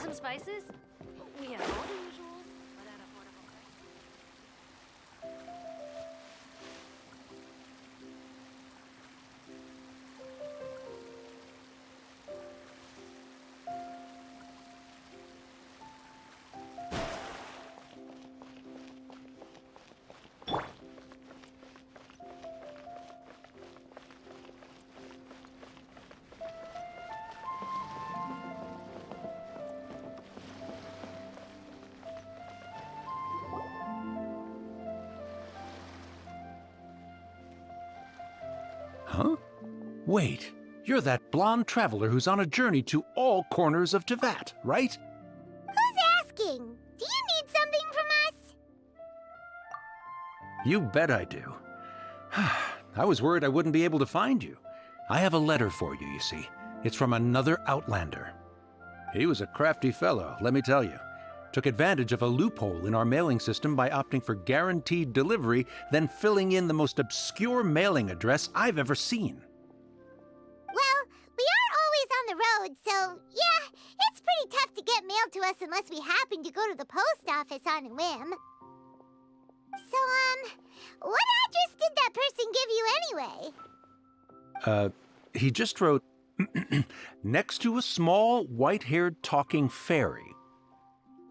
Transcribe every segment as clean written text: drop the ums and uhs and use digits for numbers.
some spices? We have all the usuals, but at affordable price. Huh? Wait, you're that blonde traveler who's on a journey to all corners of Teyvat, right? Who's asking? Do you need something from us? You bet I do. I was worried I wouldn't be able to find you. I have a letter for you, you see. It's from another Outlander. He was a crafty fellow, let me tell you. Took advantage of a loophole in our mailing system by opting for guaranteed delivery, then filling in the most obscure mailing address I've ever seen. Well, we are always on the road, so yeah, it's pretty tough to get mail to us unless we happen to go to the post office on a whim. So, what address did that person give you anyway? He just wrote, next to a small, white-haired talking fairy.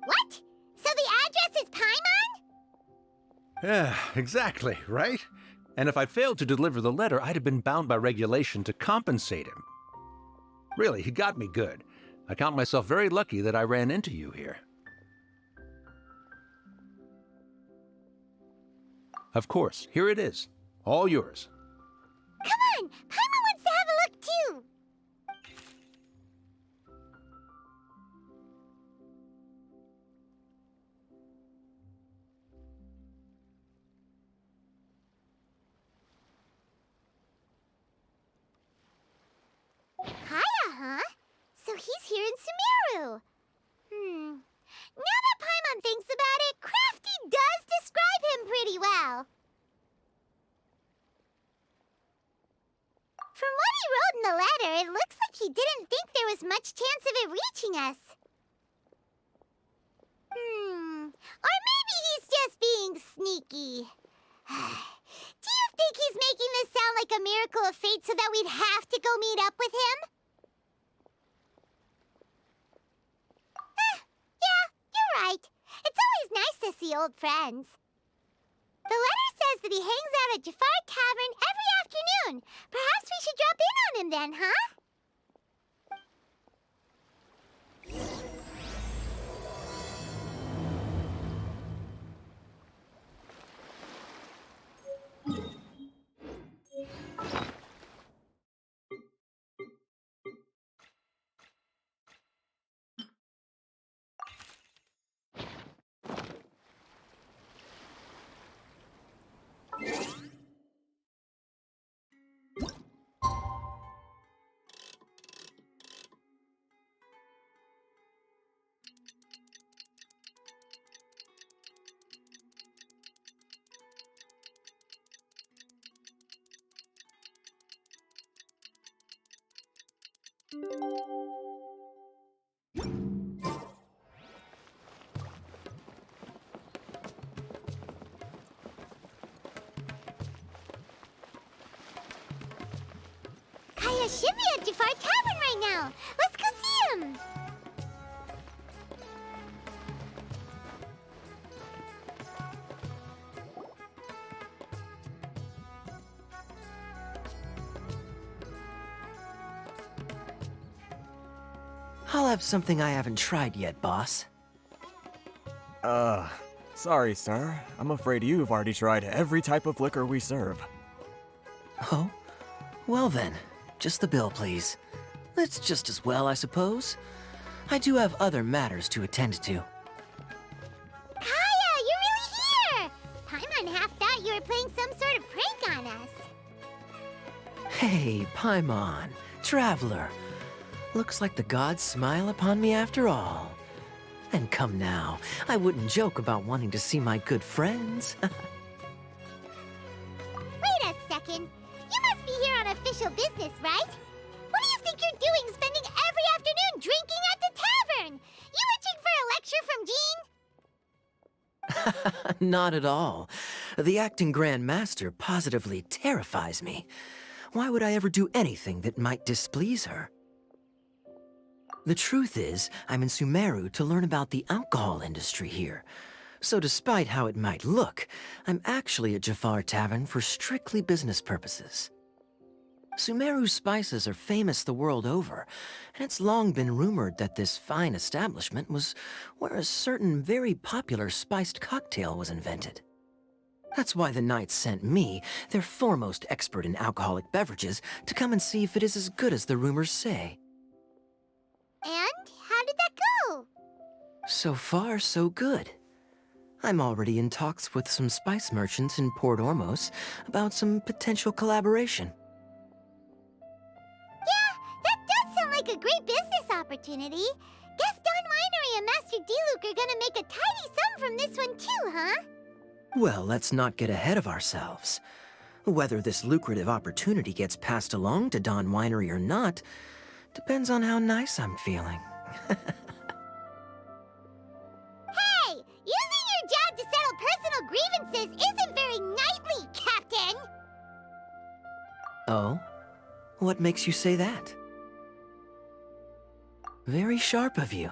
What? So the address is Paimon? Yeah, exactly, right? And if I failed to deliver the letter, I'd have been bound by regulation to compensate him. Really, he got me good. I count myself very lucky that I ran into you here. Of course, here it is. All yours. Come on! Paimon wants to have a look too! Kaya, huh? So he's here in Sumeru. Now that Paimon thinks about it, Crafty does describe him pretty well. From what he wrote in the letter, it looks like he didn't think there was much chance of it reaching us. Or maybe he's just being sneaky. Do you think he's making this sound like a miracle of fate so that we'd have to go meet up with him? Yeah, you're right. It's always nice to see old friends. The letter says that he hangs out at Jafar Tavern every afternoon. Perhaps we should drop in on him then, huh? Kaya should be at Jafar Tavern right now. Let's go see him. I'll have something I haven't tried yet, boss. Sorry, sir. I'm afraid you've already tried every type of liquor we serve. Oh? Well then, just the bill, please. It's just as well, I suppose. I do have other matters to attend to. Kaya, you're really here! Paimon half thought you were playing some sort of prank on us. Hey, Paimon, traveler. Looks like the gods smile upon me after all. And come now, I wouldn't joke about wanting to see my good friends. Wait a second. You must be here on official business, right? What do you think you're doing spending every afternoon drinking at the tavern? You Not at all. The acting Grand Master positively terrifies me. Why would I ever do anything that might displease her? The truth is, I'm in Sumeru to learn about the alcohol industry here. So despite how it might look, I'm actually at Jafar Tavern for strictly business purposes. Sumeru's spices are famous the world over, and it's long been rumored that this fine establishment was where a certain very popular spiced cocktail was invented. That's why the Knights sent me, their foremost expert in alcoholic beverages, to come and see if it is as good as the rumors say. And how did that go? So far, so good. I'm already in talks with some spice merchants in Port Ormos about some potential collaboration. That does sound like a great business opportunity. Guess Don Winery and Master Diluc are gonna make a tidy sum from this one too, huh? Well, let's not get ahead of ourselves. Whether this lucrative opportunity gets passed along to Don Winery or not depends on how nice I'm feeling. Hey! Using your job to settle personal grievances isn't very knightly, Captain! Oh? What makes you say that? Very sharp of you.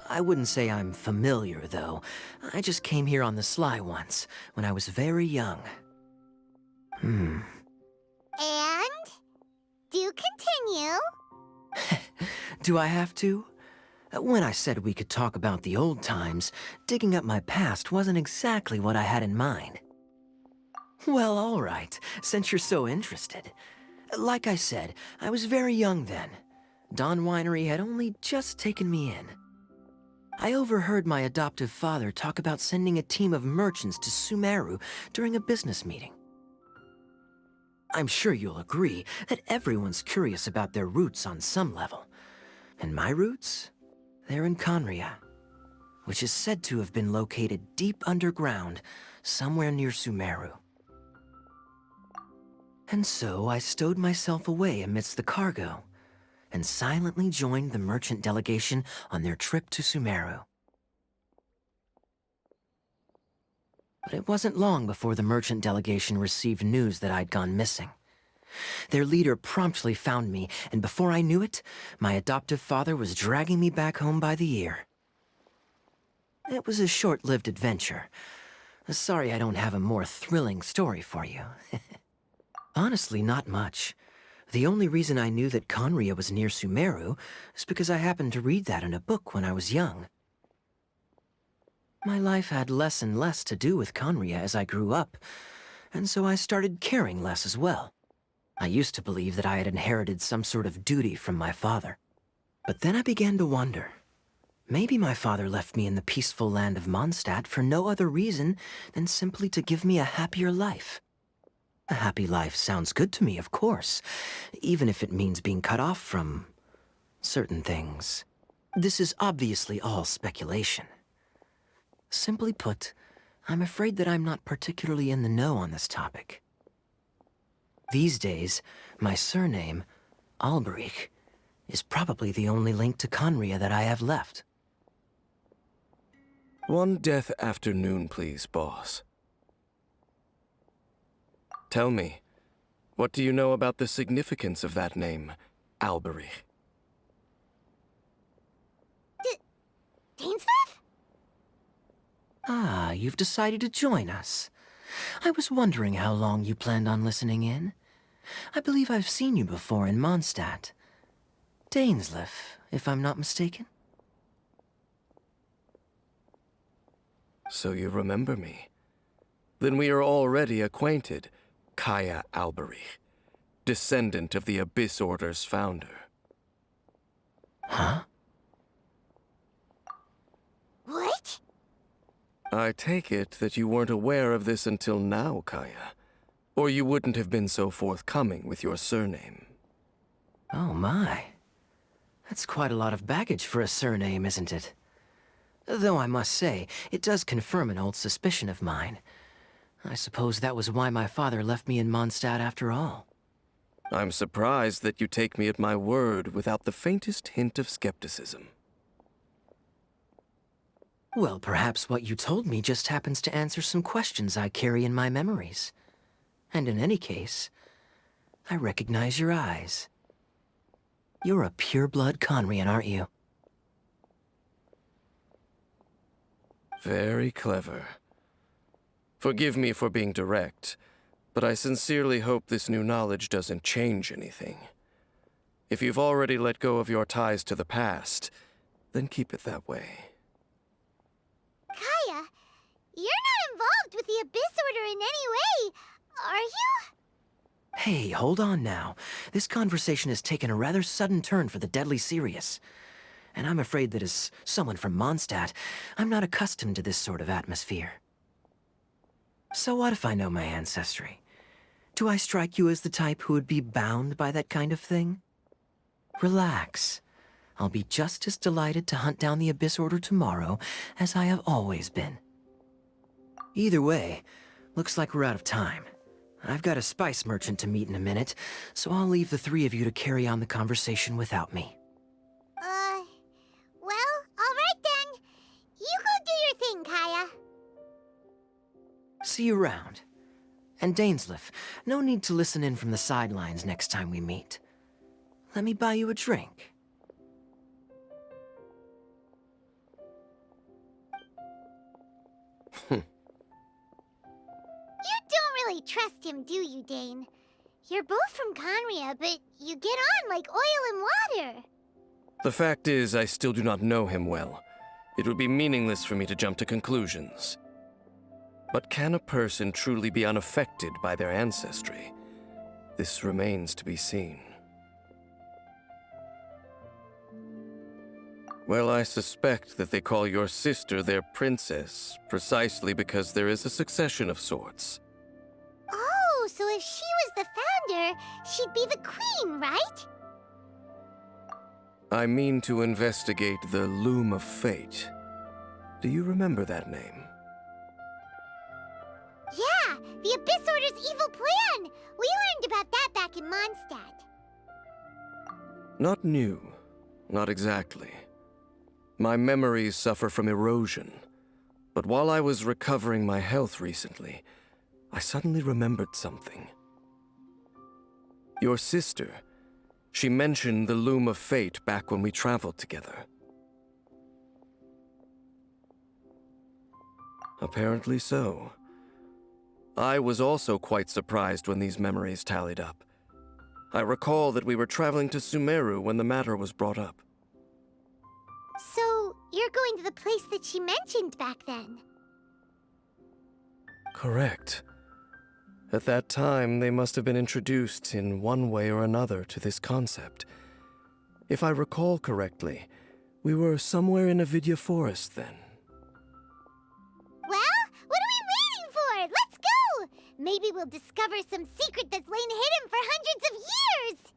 I wouldn't say I'm familiar, though. I just came here on the sly once, when I was very young. And? Do continue. Do I have to? When I said we could talk about the old times, digging up my past wasn't exactly what I had in mind. Well, all right, since you're so interested. Like I said, I was very young then. Don Winery had only just taken me in. I overheard my adoptive father talk about sending a team of merchants to Sumeru during a business meeting. I'm sure you'll agree that everyone's curious about their roots on some level. And my roots? They're in Conria, which is said to have been located deep underground, somewhere near Sumeru. And so I stowed myself away amidst the cargo, and silently joined the merchant delegation on their trip to Sumeru. But it wasn't long before the merchant delegation received news that I'd gone missing. Their leader promptly found me, and before I knew it, my adoptive father was dragging me back home by the ear. It was a short-lived adventure. Sorry I don't have a more thrilling story for you. Honestly, not much. The only reason I knew that Conria was near Sumeru is because I happened to read that in a book when I was young. My life had less and less to do with Conria as I grew up, and so I started caring less as well. I used to believe that I had inherited some sort of duty from my father. But then I began to wonder. Maybe my father left me in the peaceful land of Mondstadt for no other reason than simply to give me a happier life. A happy life sounds good to me, of course, even if it means being cut off from certain things. This is obviously all speculation. Simply put, I'm afraid that I'm not particularly in the know on this topic. These days, my surname, Alberich, is probably the only link to Conria that I have left. One death afternoon, please, boss. Tell me, what do you know about the significance of that name, Alberich? Dainsleif? Ah, you've decided to join us. I was wondering how long you planned on listening in. I believe I've seen you before in Mondstadt. Dainsleif, if I'm not mistaken. So you remember me. Then we are already acquainted, Kaya Alberich, descendant of the Abyss Order's founder. Huh? What? I take it that you weren't aware of this until now, Kaya. Or you wouldn't have been so forthcoming with your surname. Oh my. That's quite a lot of baggage for a surname, isn't it? Though I must say, it does confirm an old suspicion of mine. I suppose that was why my father left me in Mondstadt after all. I'm surprised that you take me at my word without the faintest hint of skepticism. Well, perhaps what you told me just happens to answer some questions I carry in my memories. And in any case, I recognize your eyes. You're a pure-blood Conrian, aren't you? Very clever. Forgive me for being direct, but I sincerely hope this new knowledge doesn't change anything. If you've already let go of your ties to the past, then keep it that way. Kaya, you're not involved with the Abyss Order in any way, are you? Hey, hold on now. This conversation has taken a rather sudden turn for the deadly serious. And I'm afraid that as someone from Mondstadt, I'm not accustomed to this sort of atmosphere. So what if I know my ancestry? Do I strike you as the type who would be bound by that kind of thing? Relax. I'll be just as delighted to hunt down the Abyss Order tomorrow as I have always been. Either way, looks like we're out of time. I've got a spice merchant to meet in a minute, so I'll leave the three of you to carry on the conversation without me. Well, alright then. You go do your thing, Kaya. See you around. And Dainsleif, no need to listen in from the sidelines next time we meet. Let me buy you a drink. You don't really trust him, do you, Dane? You're both from Conria, but you get on like oil and water. The fact is, I still do not know him well. It would be meaningless for me to jump to conclusions. But can a person truly be unaffected by their ancestry? This remains to be seen. Well, I suspect that they call your sister their princess, precisely because there is a succession of sorts. Oh, so if she was the founder, she'd be the queen, right? I mean to investigate the Loom of Fate. Do you remember that name? Yeah, the Abyss Order's evil plan! We learned about that back in Mondstadt. Not new. Not exactly. My memories suffer from erosion. But while I was recovering my health recently, I suddenly remembered something. Your sister, she mentioned the Loom of Fate back when we traveled together. Apparently so. I was also quite surprised when these memories tallied up. I recall that we were traveling to Sumeru when the matter was brought up. So, you're going to the place that she mentioned back then? Correct. At that time, they must have been introduced in one way or another to this concept. If I recall correctly, we were somewhere in Avidya Forest then. Well, what are we waiting for? Let's go! Maybe we'll discover some secret that's lain hidden for hundreds of years!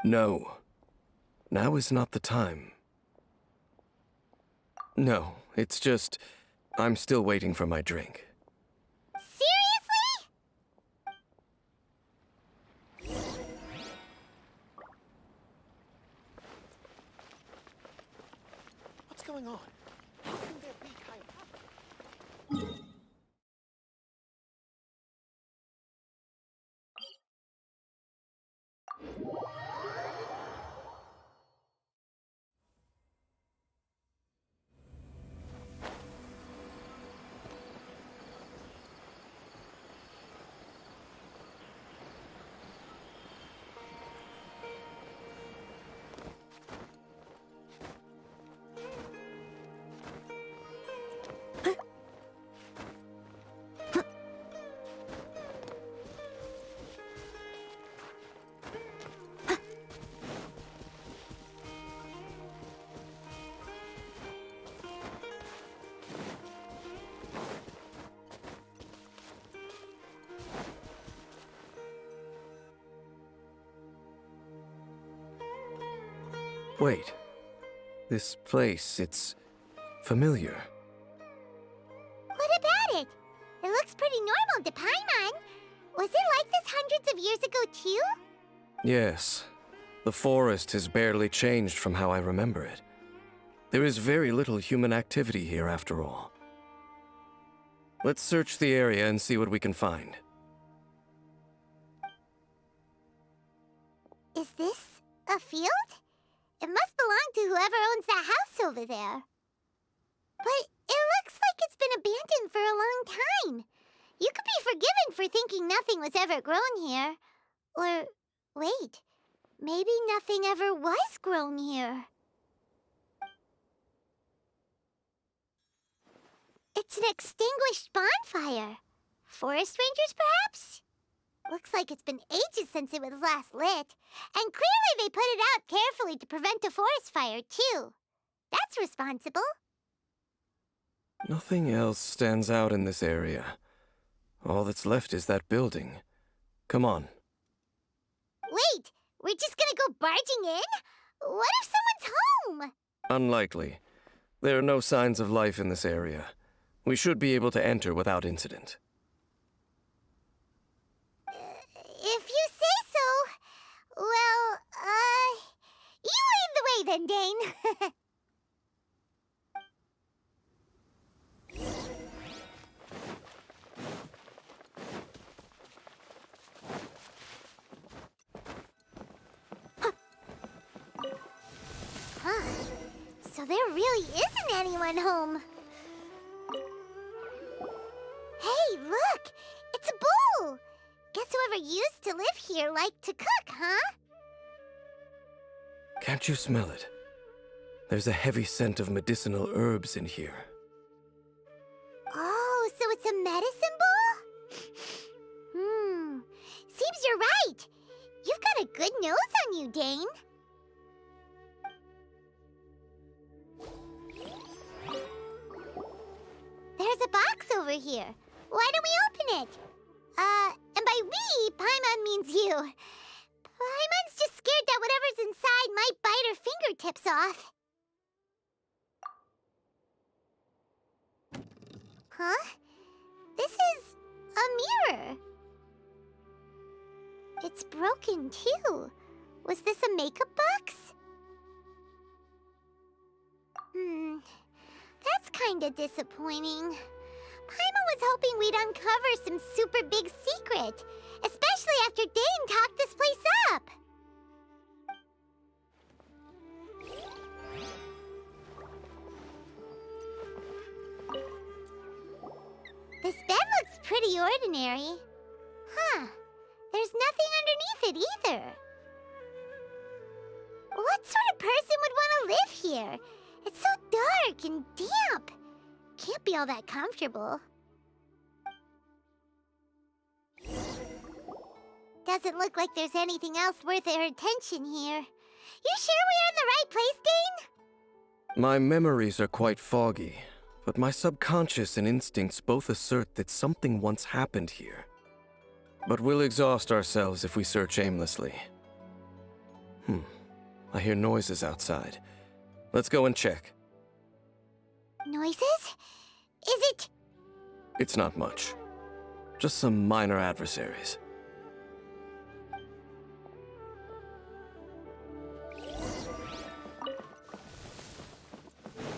No. Now is not the time. No, it's just, I'm still waiting for my drink. Seriously? What's going on? How can there be Wait. This place, it's familiar. What about it? It looks pretty normal to Paimon. Was it like this hundreds of years ago, too? Yes. The forest has barely changed from how I remember it. There is very little human activity here after all. Let's search the area and see what we can find. Is this a field? It must belong to whoever owns that house over there. But it looks like it's been abandoned for a long time. You could be forgiven for thinking nothing was ever grown here. Or, wait, maybe nothing ever was grown here. It's an extinguished bonfire. Forest rangers, perhaps? Looks like it's been ages since it was last lit. And clearly they put it out carefully to prevent a forest fire, too. That's responsible. Nothing else stands out in this area. All that's left is that building. Come on. Wait, we're just gonna go barging in? What if someone's home? Unlikely. There are no signs of life in this area. We should be able to enter without incident. If you say so. Well, you lead the way then, Dane. Huh. So there really isn't anyone home. Hey, look! It's a bull! Guess whoever used to live here liked to cook, huh? Can't you smell it? There's a heavy scent of medicinal herbs in here. Oh, so it's a medicine bowl? Seems you're right. You've got a good nose on you, Dane. There's a box over here. Why don't we open it? And by we, Paimon means you. Paimon's just scared that whatever's inside might bite her fingertips off. Huh? This is a mirror. It's broken, too. Was this a makeup box? That's kinda disappointing. Paimon was hoping we'd uncover some super big secret, especially after Dane talked this place up. This bed looks pretty ordinary. Huh. There's nothing underneath it either. What sort of person would want to live here? It's so dark and damp. Can't be all that comfortable. Doesn't look like there's anything else worth our attention here. You sure we're in the right place, Dane? My memories are quite foggy, but my subconscious and instincts both assert that something once happened here. But we'll exhaust ourselves if we search aimlessly. I hear noises outside. Let's go and check. Noises? Is it? It's not much. Just some minor adversaries.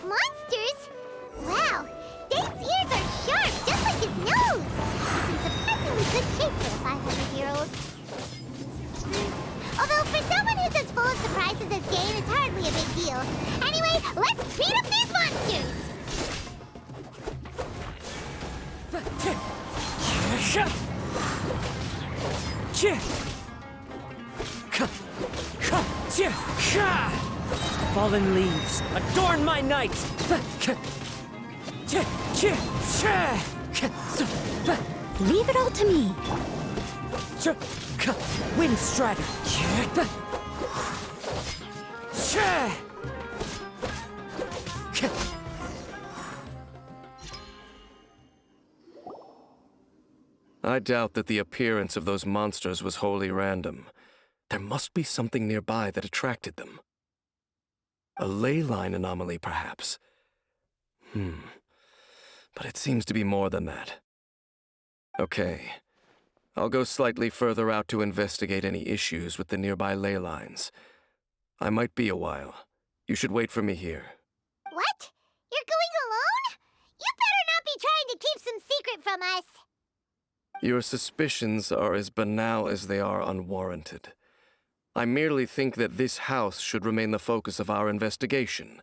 Monsters? Wow, Dane's ears are sharp, just like his nose. He's in surprisingly good shape for a 500-year-old. Although for someone who's as full of surprises as Dane, it's hardly a big deal. Anyway, let's beat up these monsters! Fallen leaves, adorn my night! Leave it all to me. Wind strider! I doubt that the appearance of those monsters was wholly random. There must be something nearby that attracted them. A ley line anomaly, perhaps. But it seems to be more than that. Okay. I'll go slightly further out to investigate any issues with the nearby ley lines. I might be a while. You should wait for me here. from us. Your suspicions are as banal as they are unwarranted. I merely think that this house should remain the focus of our investigation,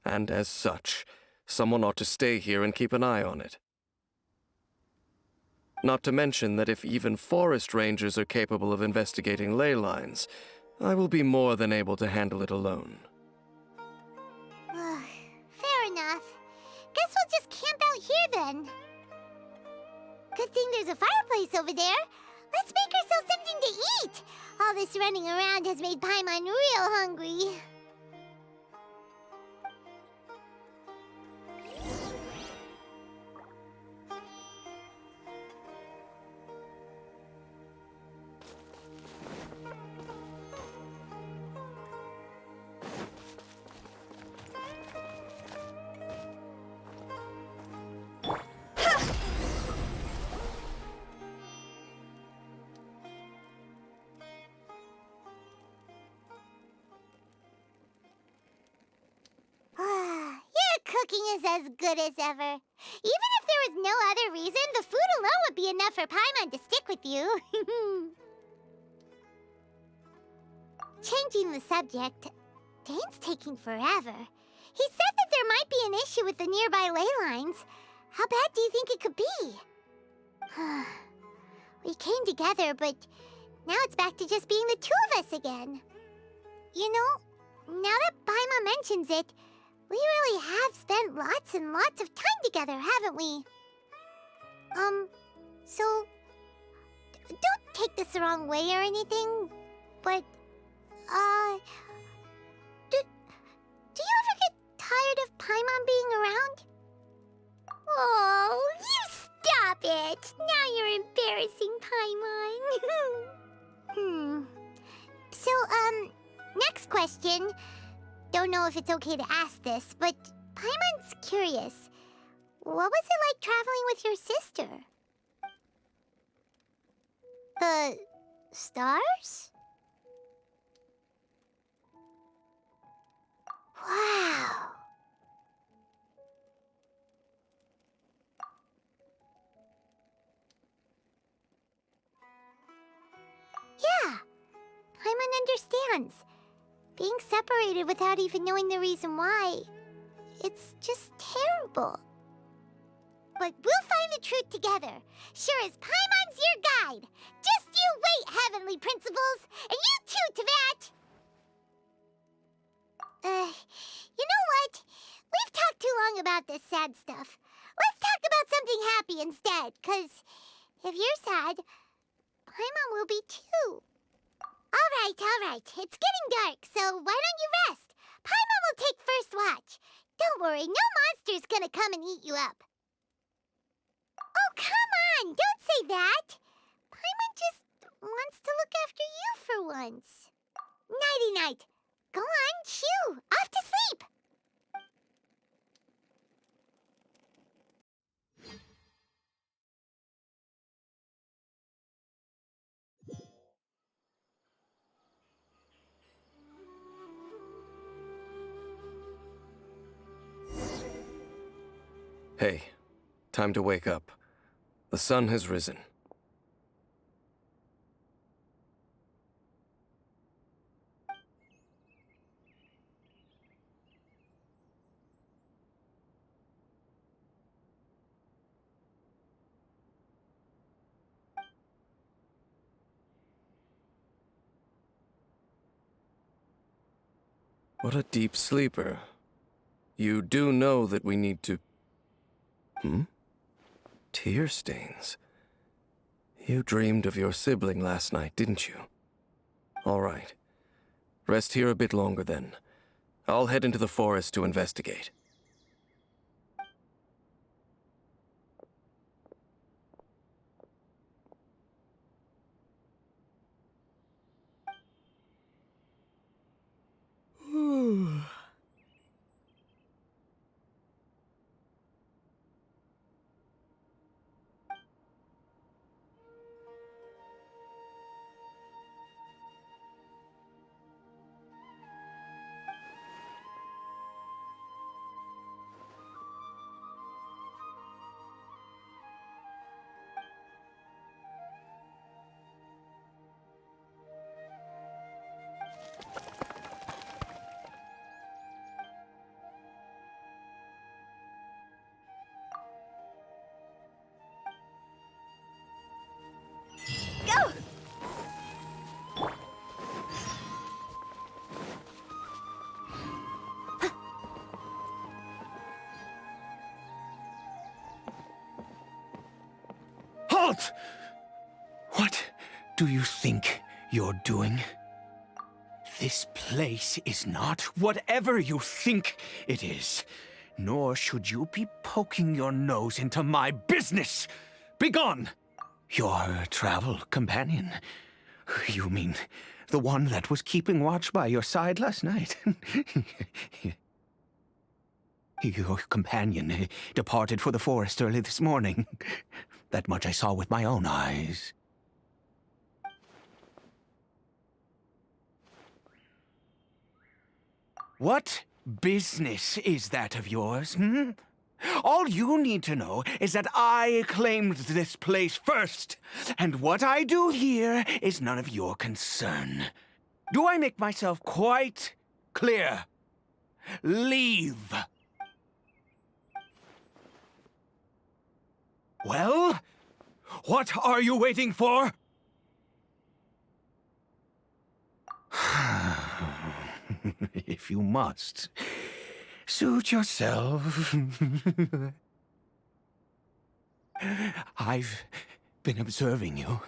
and as such, someone ought to stay here and keep an eye on it. Not to mention that if even forest rangers are capable of investigating ley lines, I will be more than able to handle it alone. Fair enough. Guess we'll just camp out here then. Good thing there's a fireplace over there. Let's make ourselves something to eat. All this running around has made Paimon real hungry. Your cooking is as good as ever. Even if there was no other reason, the food alone would be enough for Paimon to stick with you. Changing the subject, Dane's taking forever. He said that there might be an issue with the nearby ley lines. How bad do you think it could be? We came together, but now it's back to just being the two of us again. You know, now that Paimon mentions it, we really have spent lots and lots of time together, haven't we? So, don't take this the wrong way or anything, but, do you ever get tired of Paimon being around? Oh, you stop it! Now you're embarrassing Paimon. So, next question. Don't know if it's okay to ask this, but Paimon's curious. What was it like traveling with your sister? The stars? Wow. Yeah, Paimon understands. Being separated without even knowing the reason why, it's just terrible. But we'll find the truth together. Sure as Paimon's your guide. Just you wait, Heavenly Principles, and you too, Teyvat! You know what? We've talked too long about this sad stuff. Let's talk about something happy instead, 'cause if you're sad, Paimon will be too. All right. It's getting dark, so why don't you rest? Paimon will take first watch. Don't worry, no monster's gonna come and eat you up. Oh, come on! Don't say that! Paimon just wants to look after you for once. Nighty-night. Go on, shoo! Off to sleep! Hey, time to wake up. The sun has risen. What a deep sleeper. You do know that we need to... Tear stains. You dreamed of your sibling last night, didn't you? All right. Rest here a bit longer then. I'll head into the forest to investigate. Geralt. What do you think you're doing? This place is not whatever you think it is. Nor should you be poking your nose into my business. Begone! Your travel companion. You mean the one that was keeping watch by your side last night? Your companion departed for the forest early this morning. That much I saw with my own eyes. What business is that of yours, hmm? All you need to know is that I claimed this place first, and what I do here is none of your concern. Do I make myself quite clear? Leave. Well, what are you waiting for? If you must, suit yourself. I've been observing you,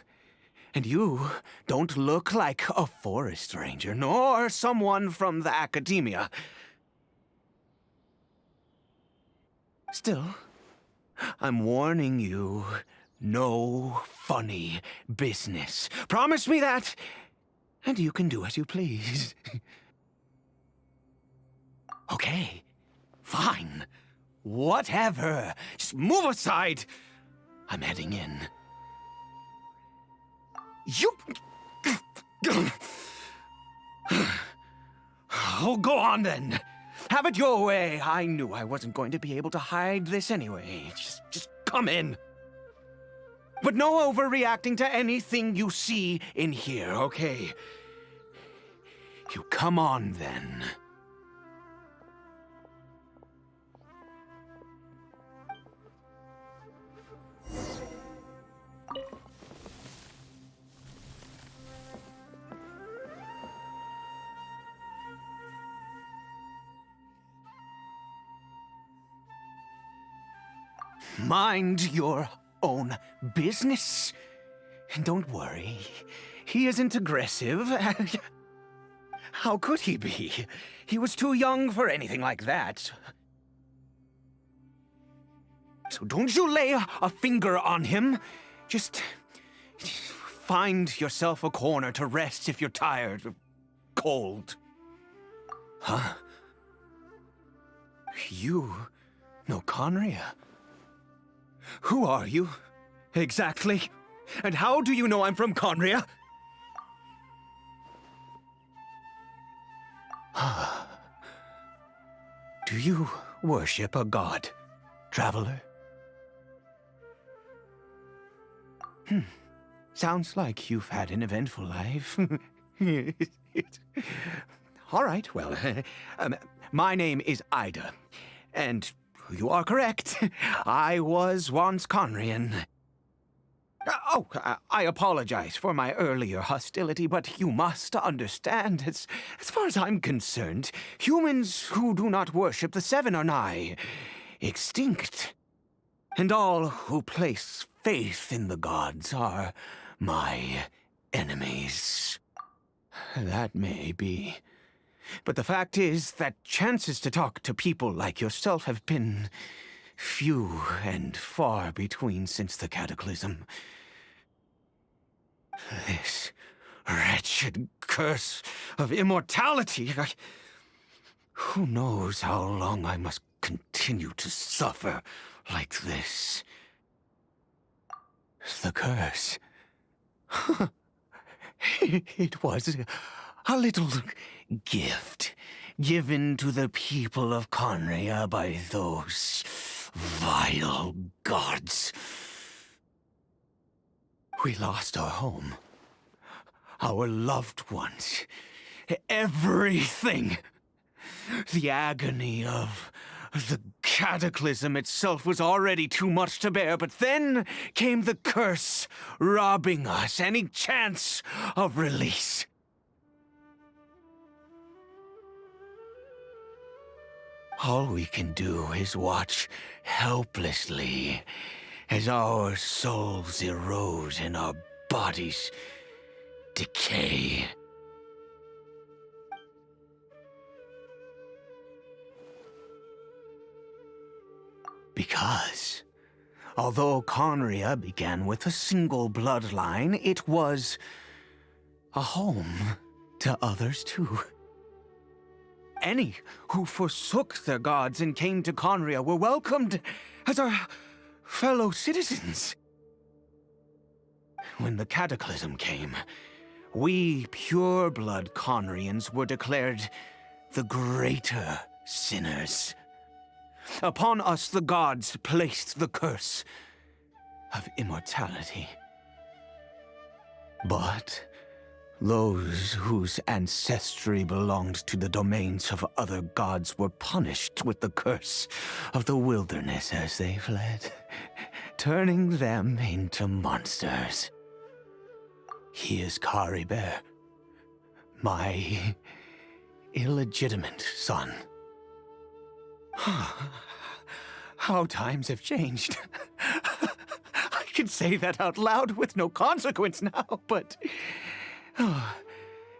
and you don't look like a forest ranger, nor someone from the academia. Still, I'm warning you, no funny business. Promise me that, and you can do as you please. Okay, fine. Whatever. Just move aside. I'm heading in. You... Oh, go on then. Have it your way. I knew I wasn't going to be able to hide this anyway. Just come in. But no overreacting to anything you see in here, okay? You come on then. Mind your own business. And don't worry, he isn't aggressive. How could he be? He was too young for anything like that. So don't you lay a finger on him. Just find yourself a corner to rest if you're tired or cold. Huh? You know Conria? Who are you, exactly? And how do you know I'm from Conria? Do you worship a god, traveler? Sounds like you've had an eventful life. All right, well, my name is Ida, and you are correct. I was once Conrian. I apologize for my earlier hostility, but you must understand, as far as I'm concerned, humans who do not worship the Seven are nigh extinct. And all who place faith in the gods are my enemies. That may be. But the fact is that chances to talk to people like yourself have been few and far between since the cataclysm. This wretched curse of immortality. Who knows how long I must continue to suffer like this? The curse. It was a little gift given to the people of Conria by those vile gods. We lost our home, our loved ones, everything. The agony of the cataclysm itself was already too much to bear, but then came the curse, robbing us any chance of release. All we can do is watch helplessly as our souls erode and our bodies decay. Because, although Conria began with a single bloodline, it was a home to others too. Any who forsook their gods and came to Conria were welcomed as our fellow citizens. When the cataclysm came, we pure-blood Conrians were declared the greater sinners. Upon us the gods placed the curse of immortality. But those whose ancestry belonged to the domains of other gods were punished with the curse of the wilderness as they fled, turning them into monsters. He is Caribert, my illegitimate son. How times have changed. I can say that out loud with no consequence now, but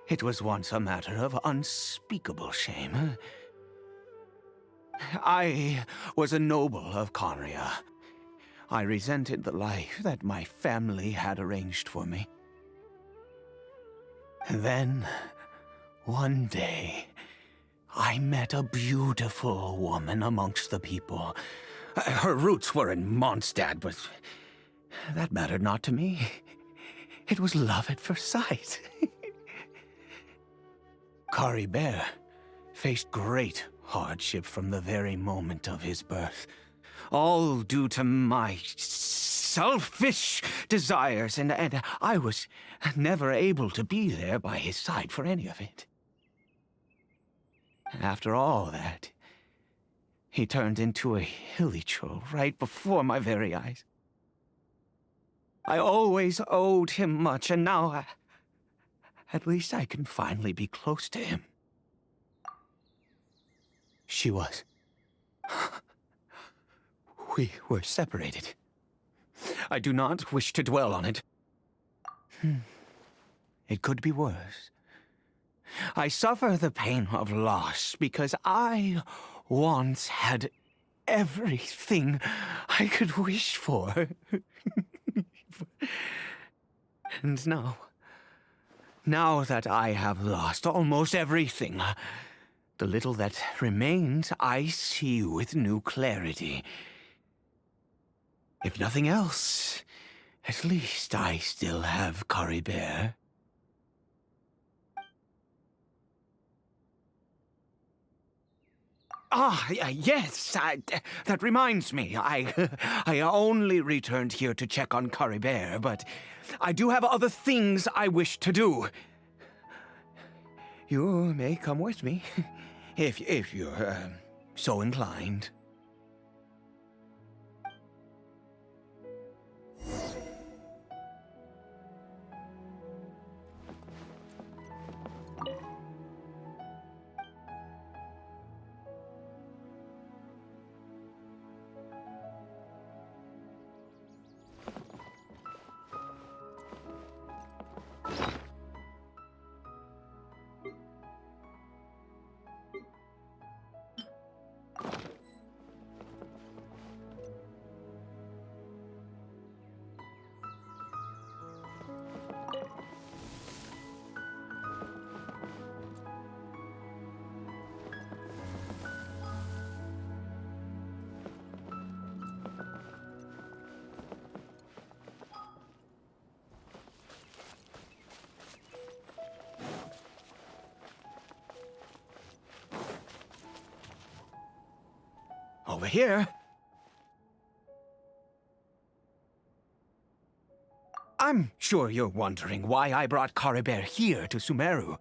it was once a matter of unspeakable shame. I was a noble of Conria. I resented the life that my family had arranged for me. Then, one day, I met a beautiful woman amongst the people. Her roots were in Mondstadt, but that mattered not to me. It was love at first sight. Caribert faced great hardship from the very moment of his birth, all due to my selfish desires, and I was never able to be there by his side for any of it. After all that, he turned into a hilly troll right before my very eyes. I always owed him much, and now at least I can finally be close to him. She was. We were separated. I do not wish to dwell on it. It could be worse. I suffer the pain of loss because I once had everything I could wish for. And now that I have lost almost everything, the little that remains I see with new clarity. If nothing else, at least I still have Caribert. Yes, that reminds me. I only returned here to check on Caribert, but I do have other things I wish to do. You may come with me, if you're so inclined. Over here. I'm sure you're wondering why I brought Caribert here to Sumeru.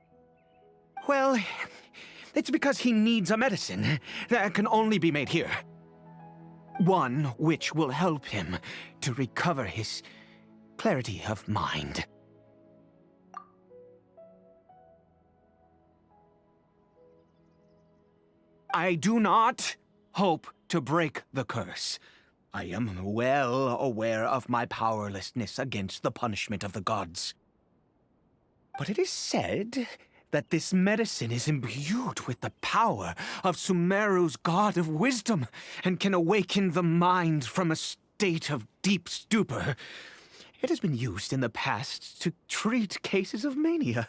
Well, it's because he needs a medicine that can only be made here. One which will help him to recover his clarity of mind. I do not hope to break the curse. I am well aware of my powerlessness against the punishment of the gods. But it is said that this medicine is imbued with the power of Sumeru's god of wisdom and can awaken the mind from a state of deep stupor. It has been used in the past to treat cases of mania.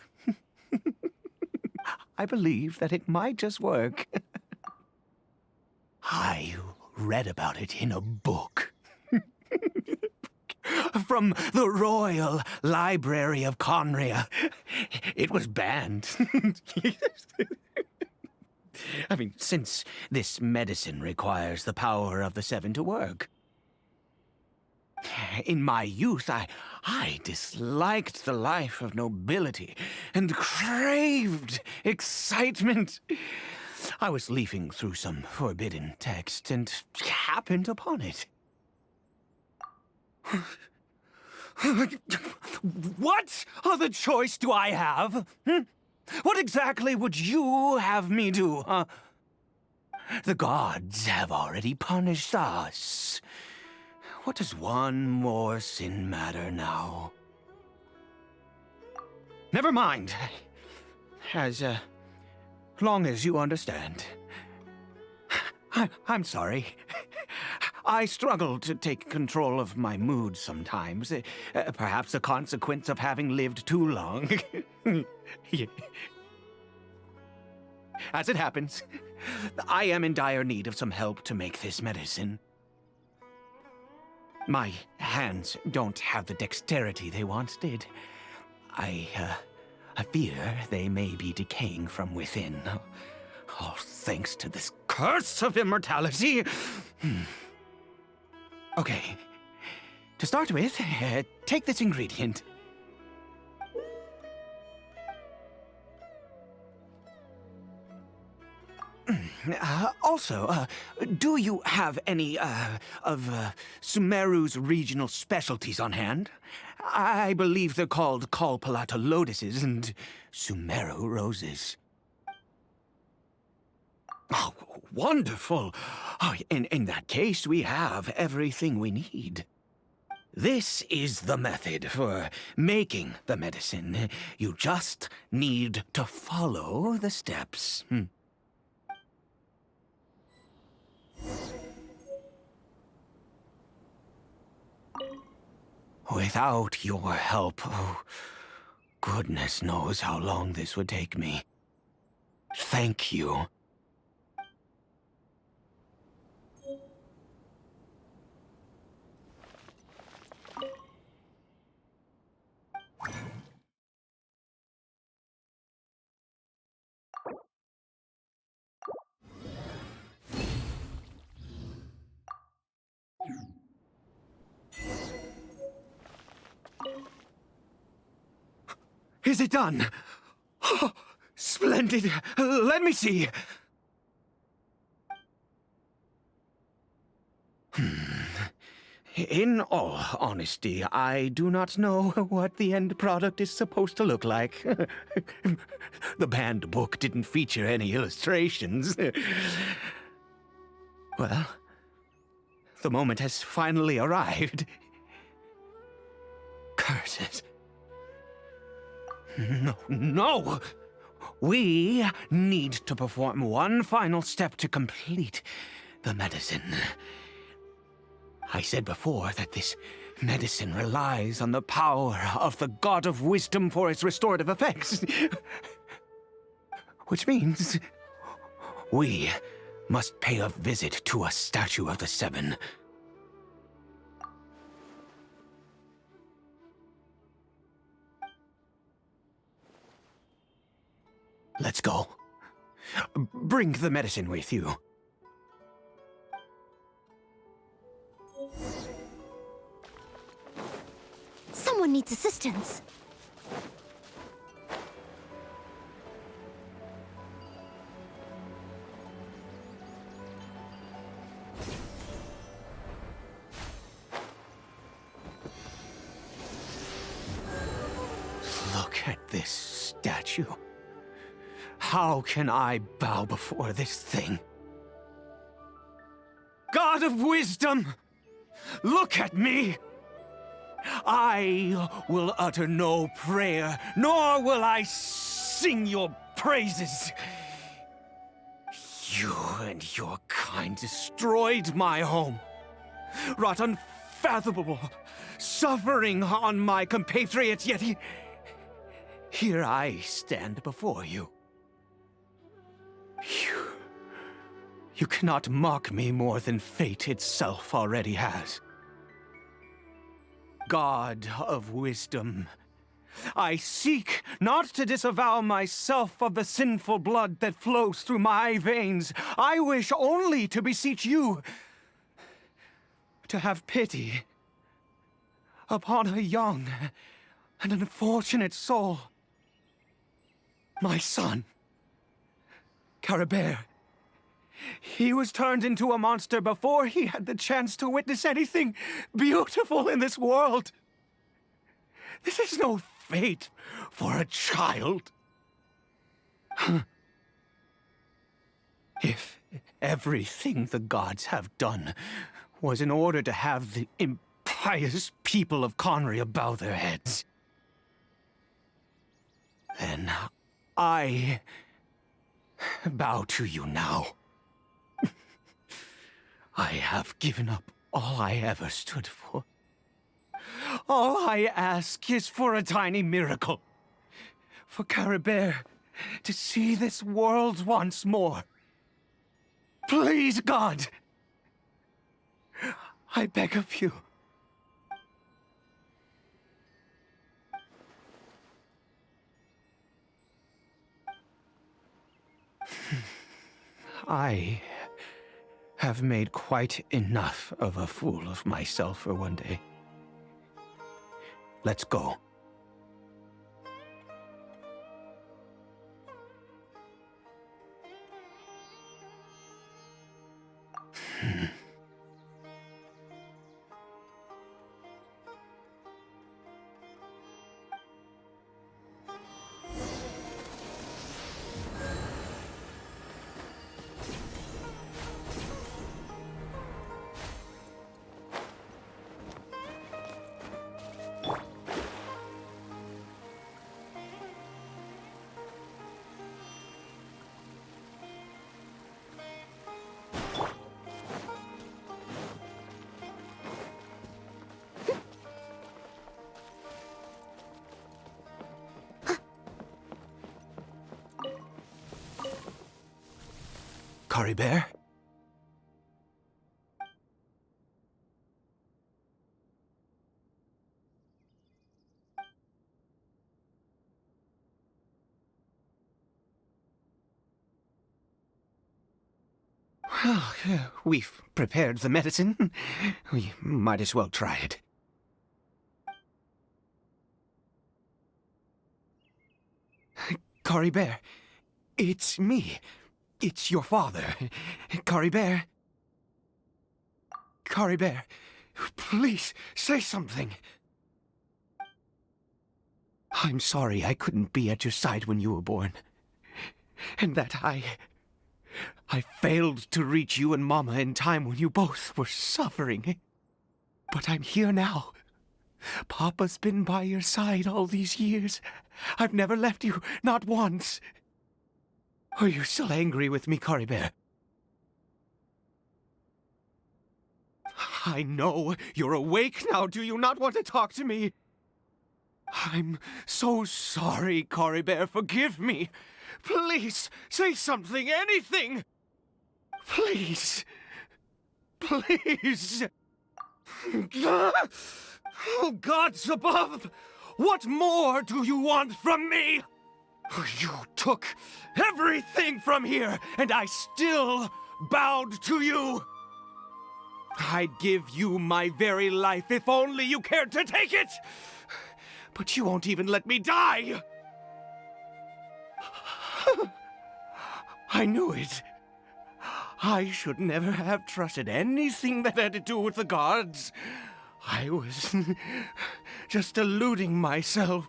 I believe that it might just work. I read about it in a book. From the Royal Library of Conria. It was banned. I mean, since this medicine requires the power of the seven to work. In my youth, I disliked the life of nobility and craved excitement. I was leafing through some forbidden text and happened upon it. What other choice do I have? What exactly would you have me do, huh? The gods have already punished us. What does one more sin matter now? Never mind. As long as you understand. I'm sorry. I struggle to take control of my mood sometimes. Perhaps a consequence of having lived too long. As it happens, I am in dire need of some help to make this medicine. My hands don't have the dexterity they once did. I fear they may be decaying from within. All thanks to this curse of immortality. Okay. To start with, take this ingredient. Also, do you have any, of Sumeru's regional specialties on hand? I believe they're called Kalpalata lotuses and Sumeru roses. Oh, wonderful! Oh, in that case, we have everything we need. This is the method for making the medicine. You just need to follow the steps. Without your help, oh, goodness knows how long this would take me. Thank you. Is it done? Oh, splendid. Let me see. In all honesty, I do not know what the end product is supposed to look like. The banned book didn't feature any illustrations. Well, the moment has finally arrived. Curses. No! We need to perform one final step to complete the medicine. I said before that this medicine relies on the power of the God of Wisdom for its restorative effects. Which means we must pay a visit to a statue of the Seven. Let's go. Bring the medicine with you. Someone needs assistance. Look at this statue. How can I bow before this thing? God of Wisdom! Look at me! I will utter no prayer, nor will I sing your praises. You and your kind destroyed my home, wrought unfathomable suffering on my compatriots, yet here I stand before you. You cannot mock me more than fate itself already has. God of wisdom, I seek not to disavow myself of the sinful blood that flows through my veins. I wish only to beseech you to have pity upon a young and unfortunate soul. My son, Caribert. He was turned into a monster before he had the chance to witness anything beautiful in this world. This is no fate for a child. If everything the gods have done was in order to have the impious people of Conria bow their heads, then I bow to you now. I have given up all I ever stood for. All I ask is for a tiny miracle. For Caribert to see this world once more. Please, God! I beg of you. I have made quite enough of a fool of myself for one day. Let's go. Caribert? Well, we've prepared the medicine. We might as well try it. Caribert, it's me. It's your father. Caribert. Caribert, please, say something. I'm sorry I couldn't be at your side when you were born. And that I failed to reach you and Mama in time when you both were suffering. But I'm here now. Papa's been by your side all these years. I've never left you, not once. Are you still angry with me, Caribert? I know you're awake now. Do you not want to talk to me? I'm so sorry, Caribert. Forgive me. Please, say something, anything. Please. Please. Oh, gods above! What more do you want from me? You took everything from here, and I still bowed to you. I'd give you my very life if only you cared to take it. But you won't even let me die. I knew it. I should never have trusted anything that had to do with the gods. I was just deluding myself.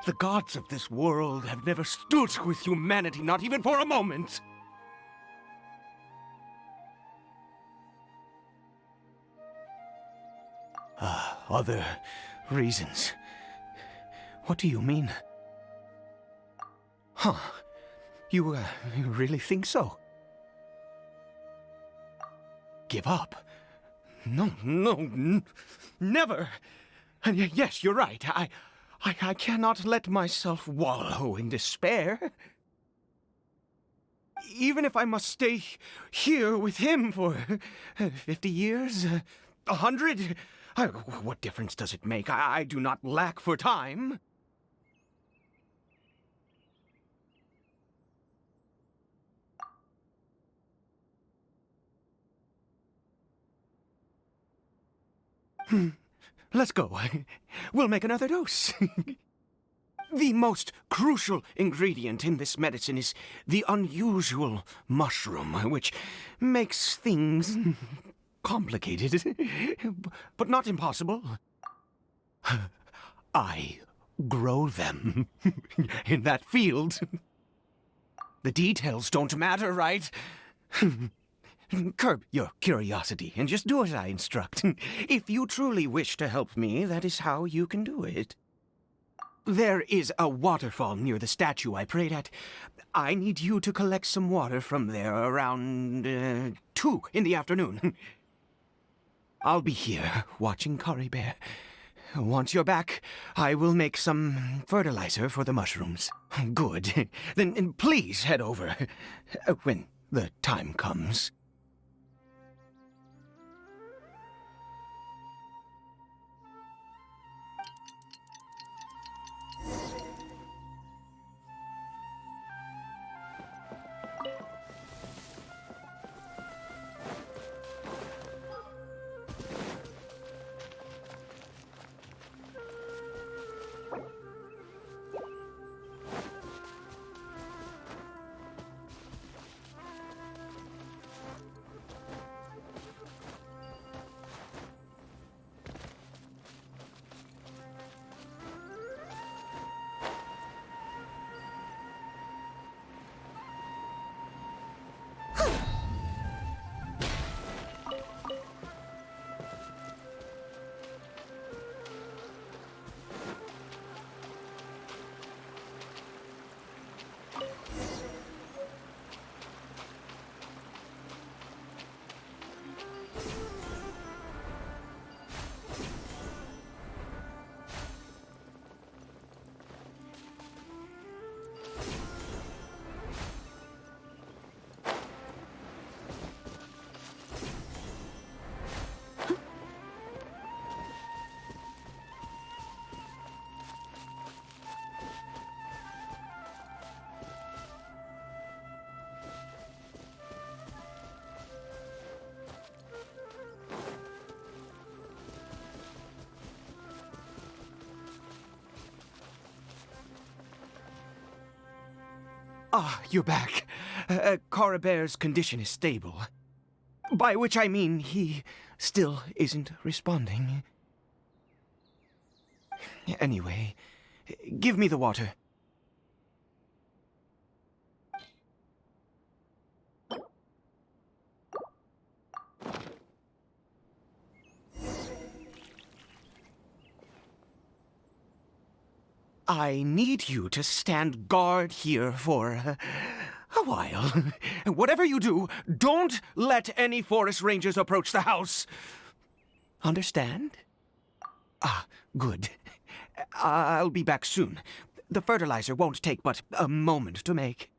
The gods of this world have never stood with humanity, not even for a moment. other reasons. What do you mean? Huh. You really think so? Give up? No, never. And yes, you're right. I cannot let myself wallow in despair. Even if I must stay here with him for 50 years, 100, what difference does it make? I do not lack for time. Let's go. We'll make another dose. The most crucial ingredient in this medicine is the unusual mushroom, which makes things complicated, but not impossible. I grow them in that field. The details don't matter, right? Curb your curiosity and just do as I instruct. If you truly wish to help me, that is how you can do it. There is a waterfall near the statue I prayed at. I need you to collect some water from there around 2 in the afternoon. I'll be here watching Caribert. Once you're back, I will make some fertilizer for the mushrooms. Good. Then please head over when the time comes. Ah, you're back. Caribert's condition is stable. By which I mean he still isn't responding. Anyway, give me the water. I need you to stand guard here for a while. Whatever you do, don't let any forest rangers approach the house. Understand? Ah, good. I'll be back soon. The fertilizer won't take but a moment to make.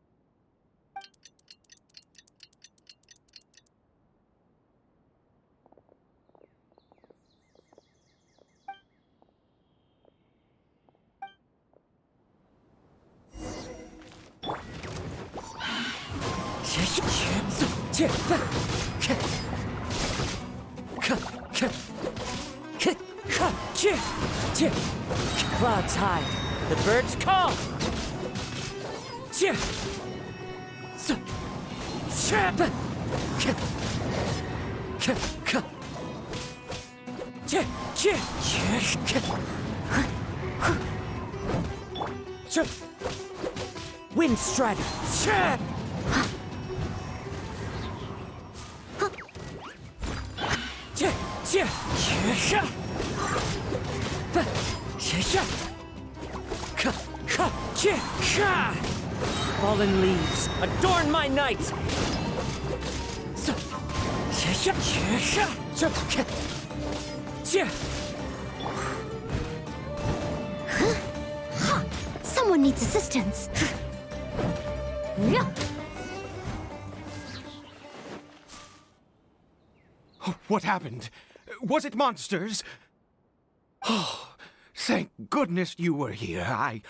Clouds high. The birds call. Wind strider. Ka! Fallen leaves, adorn my night! Someone needs assistance. What happened? Was it monsters? Oh, thank goodness you were here. I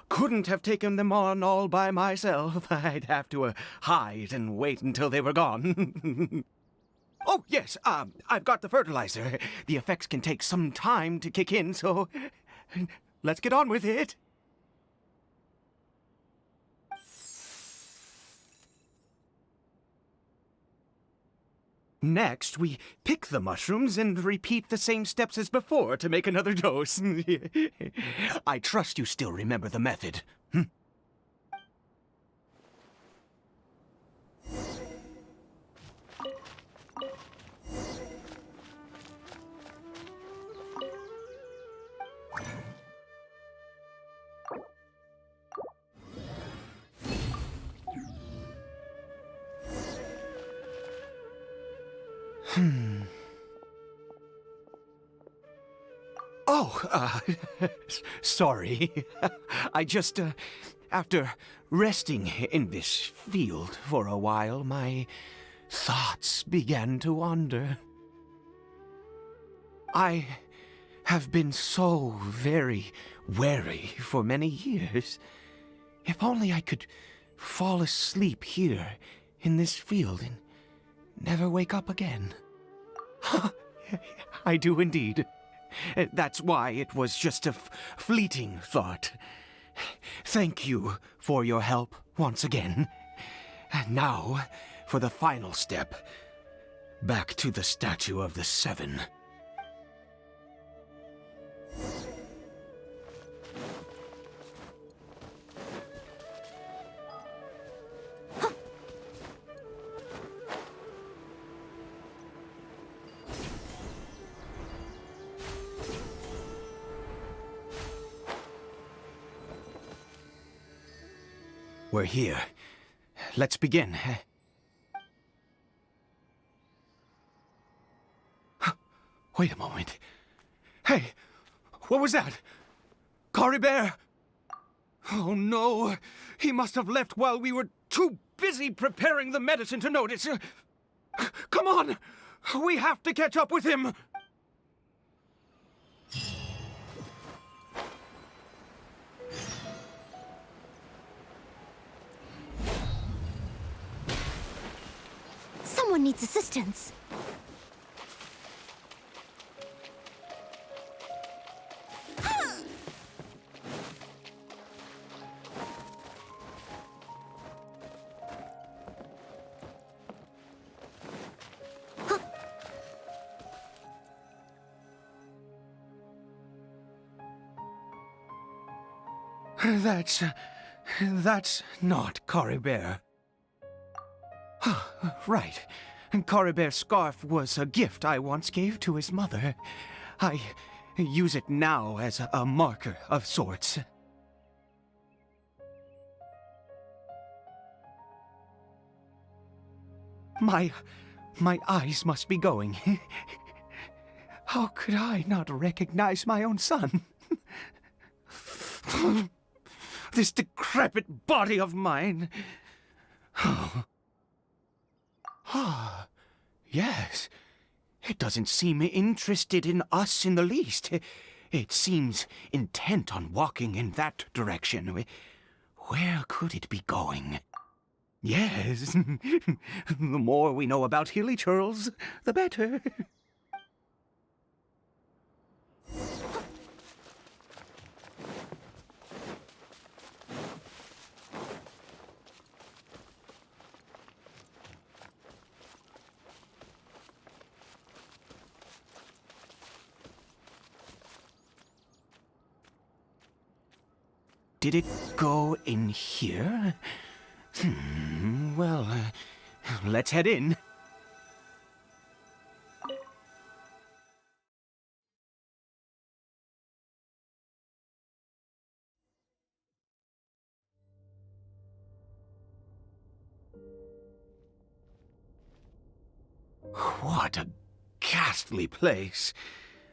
couldn't have taken them on all by myself. I'd have to hide and wait until they were gone. Oh, yes, I've got the fertilizer. The effects can take some time to kick in, so let's get on with it. Next, we pick the mushrooms and repeat the same steps as before to make another dose. I trust you still remember the method. Oh, sorry. I just, after resting in this field for a while, my thoughts began to wander. I have been so very wary for many years. If only I could fall asleep here in this field and never wake up again. I do indeed. That's why it was just a fleeting thought. Thank you for your help once again. And now, for the final step. Back to the Statue of the Seven. We're here. Let's begin. Wait a moment. Hey, what was that? Caribert! Oh no, he must have left while we were too busy preparing the medicine to notice. Come on, we have to catch up with him. Someone needs assistance. That's not Caribert. Right. Caribert's scarf was a gift I once gave to his mother. I use it now as a marker of sorts. My eyes must be going. How could I not recognize my own son? This decrepit body of mine. Ah, yes. It doesn't seem interested in us in the least. It seems intent on walking in that direction. Where could it be going? Yes. The more we know about Hilly Churls, the better. Did it go in here? Well, let's head in. What a ghastly place.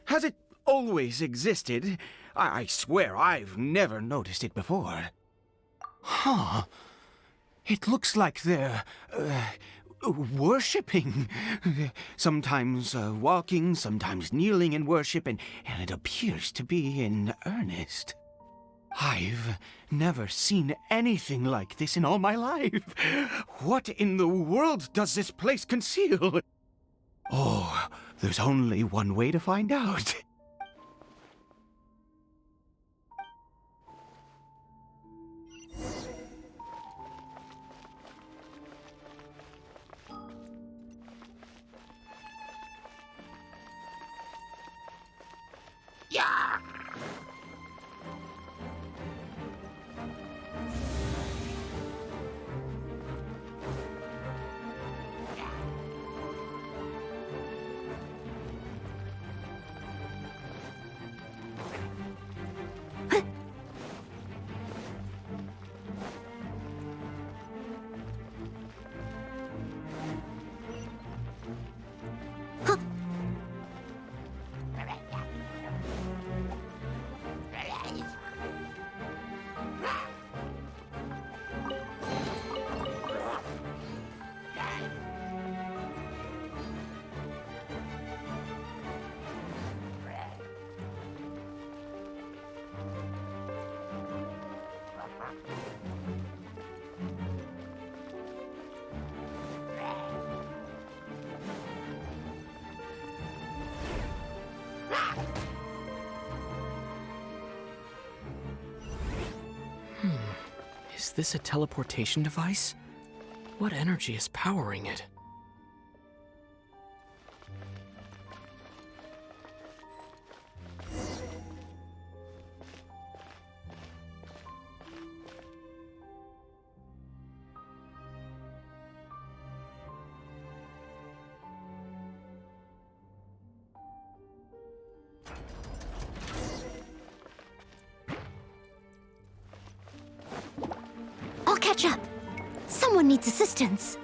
Has it always existed? I swear I've never noticed it before. Huh. It looks like they're, worshipping. Sometimes walking, sometimes kneeling in worship, and it appears to be in earnest. I've never seen anything like this in all my life. What in the world does this place conceal? Oh, there's only one way to find out. Is this a teleportation device? What energy is powering it? I'll catch up. Someone needs assistance.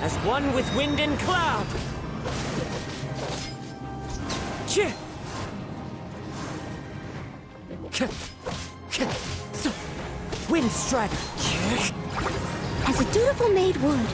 As one with wind and cloud. Wind Strider. As a dutiful maid would.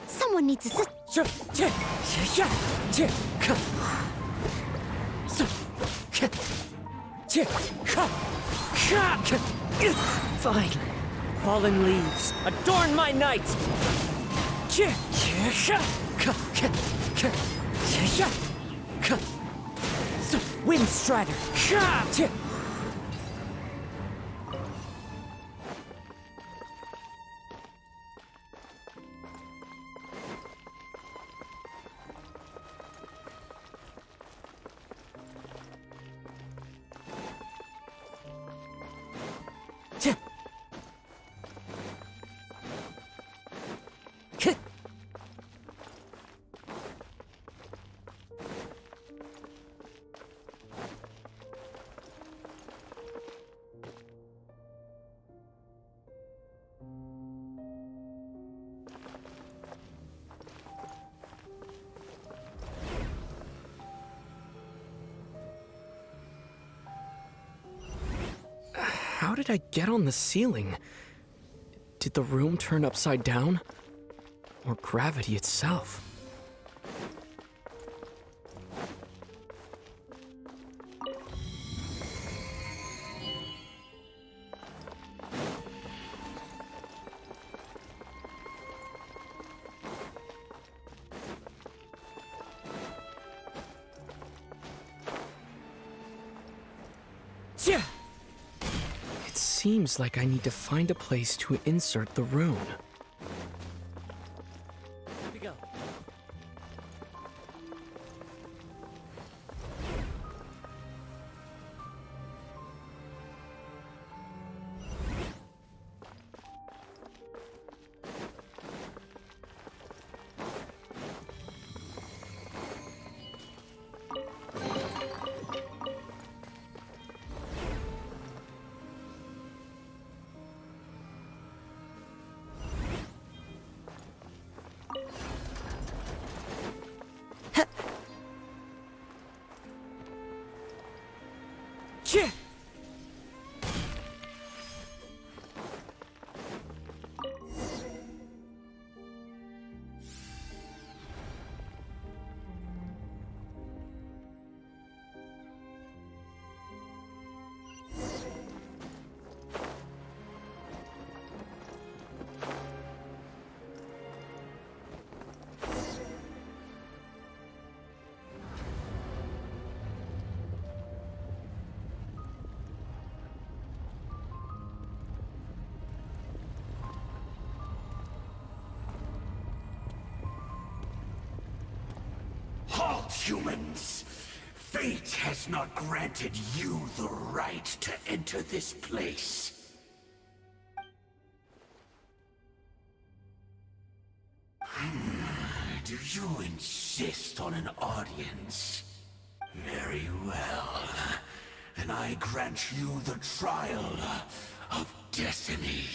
Someone needs assistance. Fine. Fallen leaves, adorn my night! Wind Strider! How did I get on the ceiling? Did the room turn upside down? Or gravity itself? It seems like I need to find a place to insert the rune. Here we go. Yeah. Halt, humans! Fate has not granted you the right to enter this place. Do you insist on an audience? Very well. Then I grant you the trial of destiny.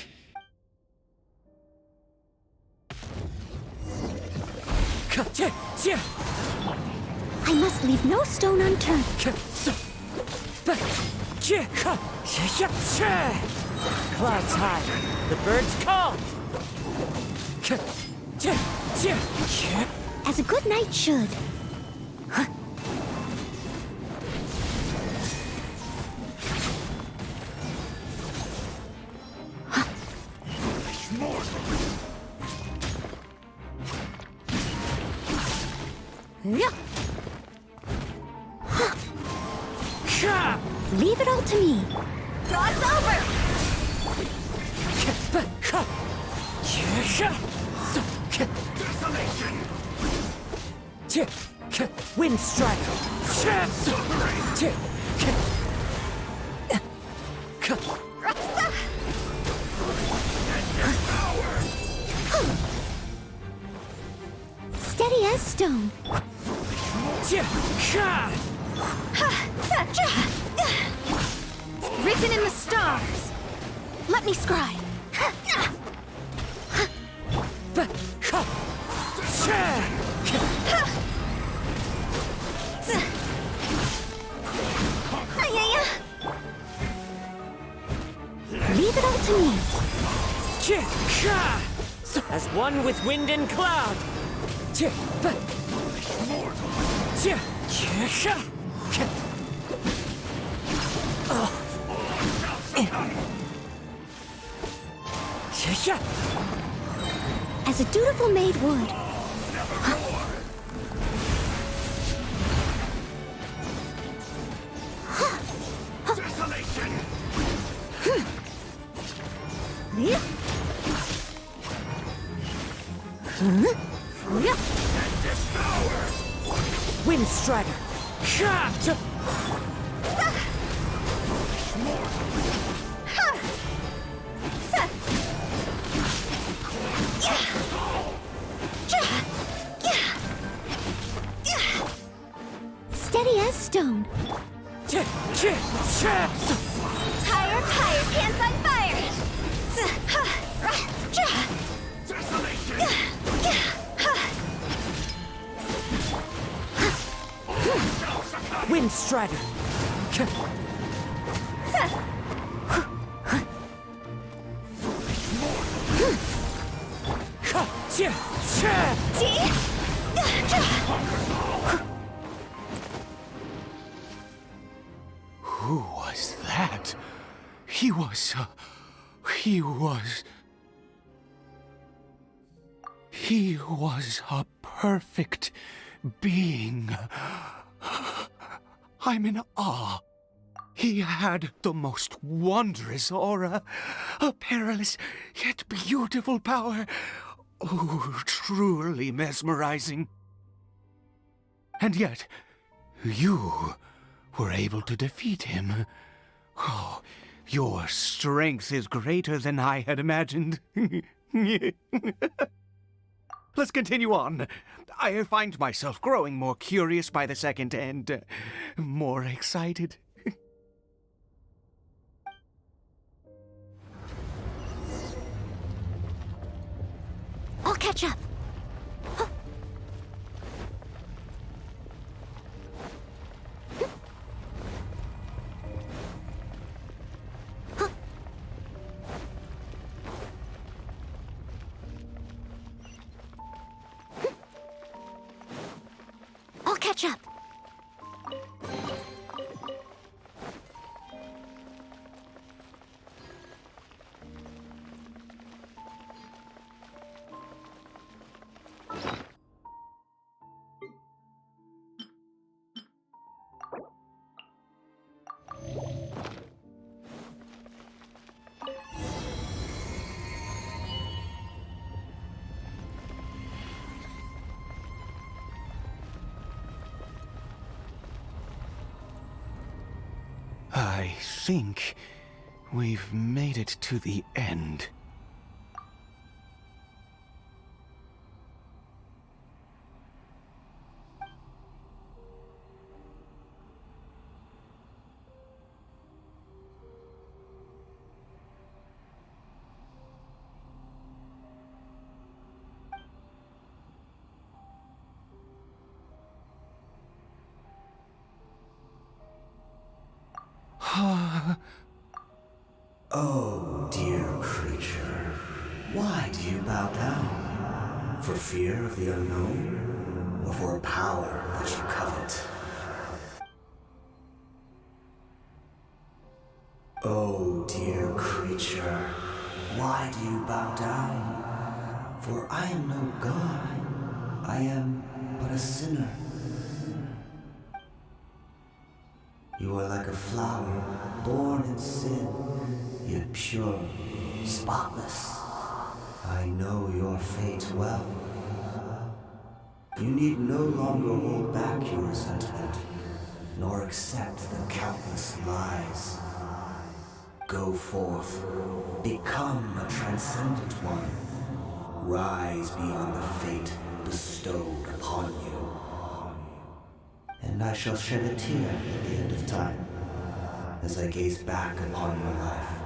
I must leave no stone unturned. Clouds high. The birds call. As a good knight should. Leave it all to me. Cross over! Wind strider. Steady as stone. Written in the stars. Let me scribe. Leave it all to me. As one with wind and cloud. As a dutiful maid would. Wind strider. Steady as stone. Higher, higher, pants on fire! Wind strider. Who was that? He was a perfect being. I'm in awe. He had the most wondrous aura, a perilous yet beautiful power. Oh, truly mesmerizing. And yet, you were able to defeat him. Oh, your strength is greater than I had imagined. Let's continue on. I find myself growing more curious by the second and more excited. I'll catch up. I'll catch up. I think we've made it to the end. Oh, dear creature, why do you bow down? For fear of the unknown? Or for a power that you covet? Oh, dear creature, why do you bow down? For I am no god. I am but a sinner. You are like a flower, born in sin, yet pure, spotless. I know your fate well. You need no longer hold back your resentment, nor accept the countless lies. Go forth, become a transcendent one. Rise beyond the fate bestowed upon you. And I shall shed a tear at the end of time, as I gaze back upon your life.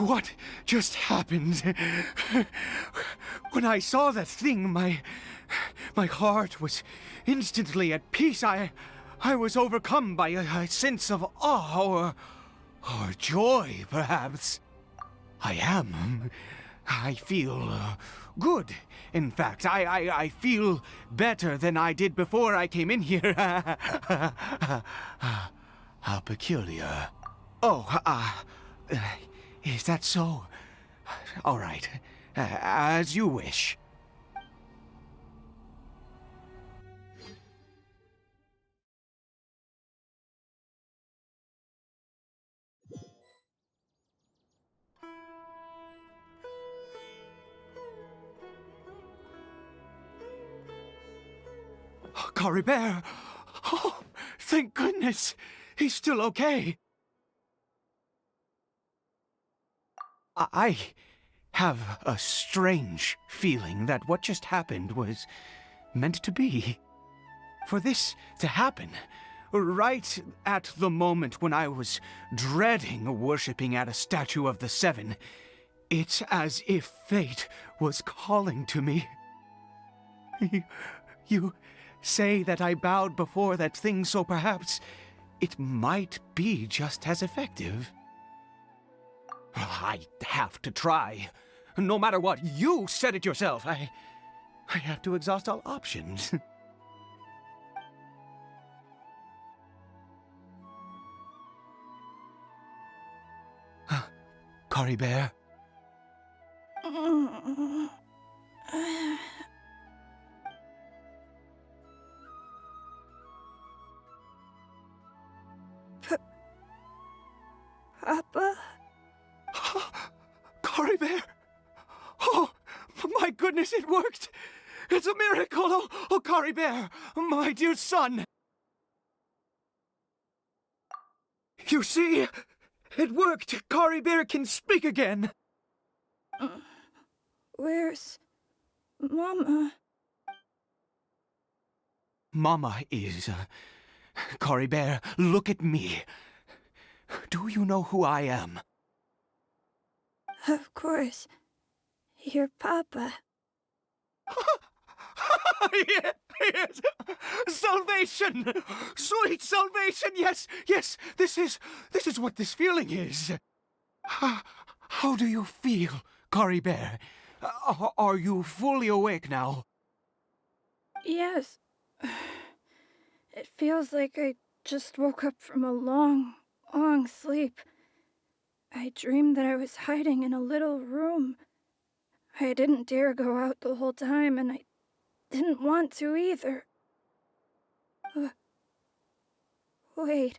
What just happened? When I saw that thing, my heart was instantly at peace. I was overcome by a sense of awe or joy, perhaps. I feel good. In fact, I feel better than I did before I came in here. How peculiar. Oh, is that so? All right. As you wish. Caribert! Oh, thank goodness! He's still okay. I have a strange feeling that what just happened was meant to be. For this to happen, right at the moment when I was dreading worshipping at a statue of the Seven, It's as if fate was calling to me. You say that I bowed before that thing, so perhaps it might be just as effective. I have to try. No matter what, you said it yourself. I have to exhaust all options. Caribert. Papa? Caribert! Oh, my goodness, it worked! It's a miracle! Oh, Caribert, my dear son! You see? It worked! Caribert can speak again! Where's Mama? Mama is... Caribert, look at me. Do you know who I am? Of course. Your Papa. Yes! Salvation! Sweet salvation! Yes, yes! This is what this feeling is. How do you feel, Caribert? Are you fully awake now? Yes. It feels like I just woke up from a long, long sleep. I dreamed that I was hiding in a little room. I didn't dare go out the whole time, and I didn't want to either. Wait.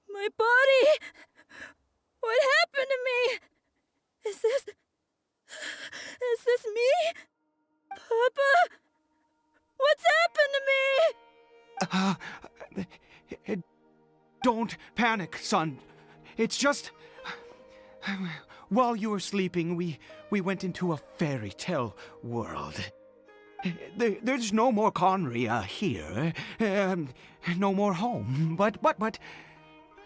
My body! What happened to me? Is this me? Papa? What's happened to me? Don't panic, son. It's just... While you were sleeping, we went into a fairy tale world. There's no more Conria here. No more home. But...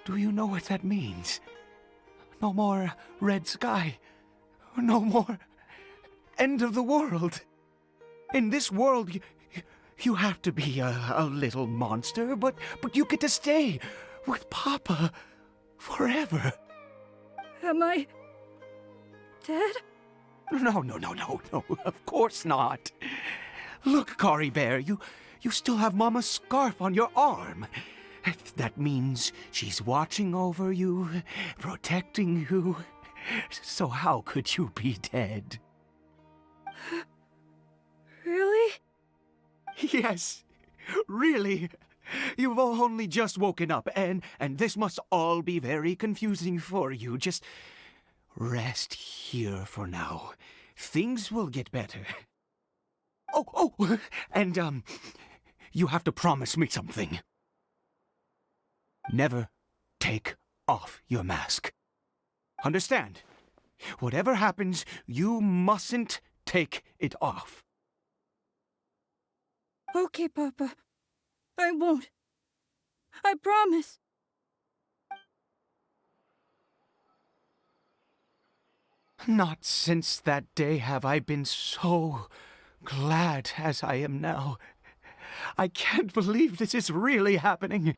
Do you know what that means? No more red sky. No more end of the world. In this world, you have to be a little monster, but you get to stay with Papa forever. Am I dead? No, of course not. Look, Caribert, you still have Mama's scarf on your arm. That means she's watching over you, protecting you. So how could you be dead? Really? Yes, really. You've only just woken up, and this must all be very confusing for you. Just rest here for now. Things will get better. Oh, and, you have to promise me something. Never take off your mask. Understand? Whatever happens, you mustn't take it off. Okay, Papa. I won't. I promise. Not since that day have I been so glad as I am now. I can't believe this is really happening.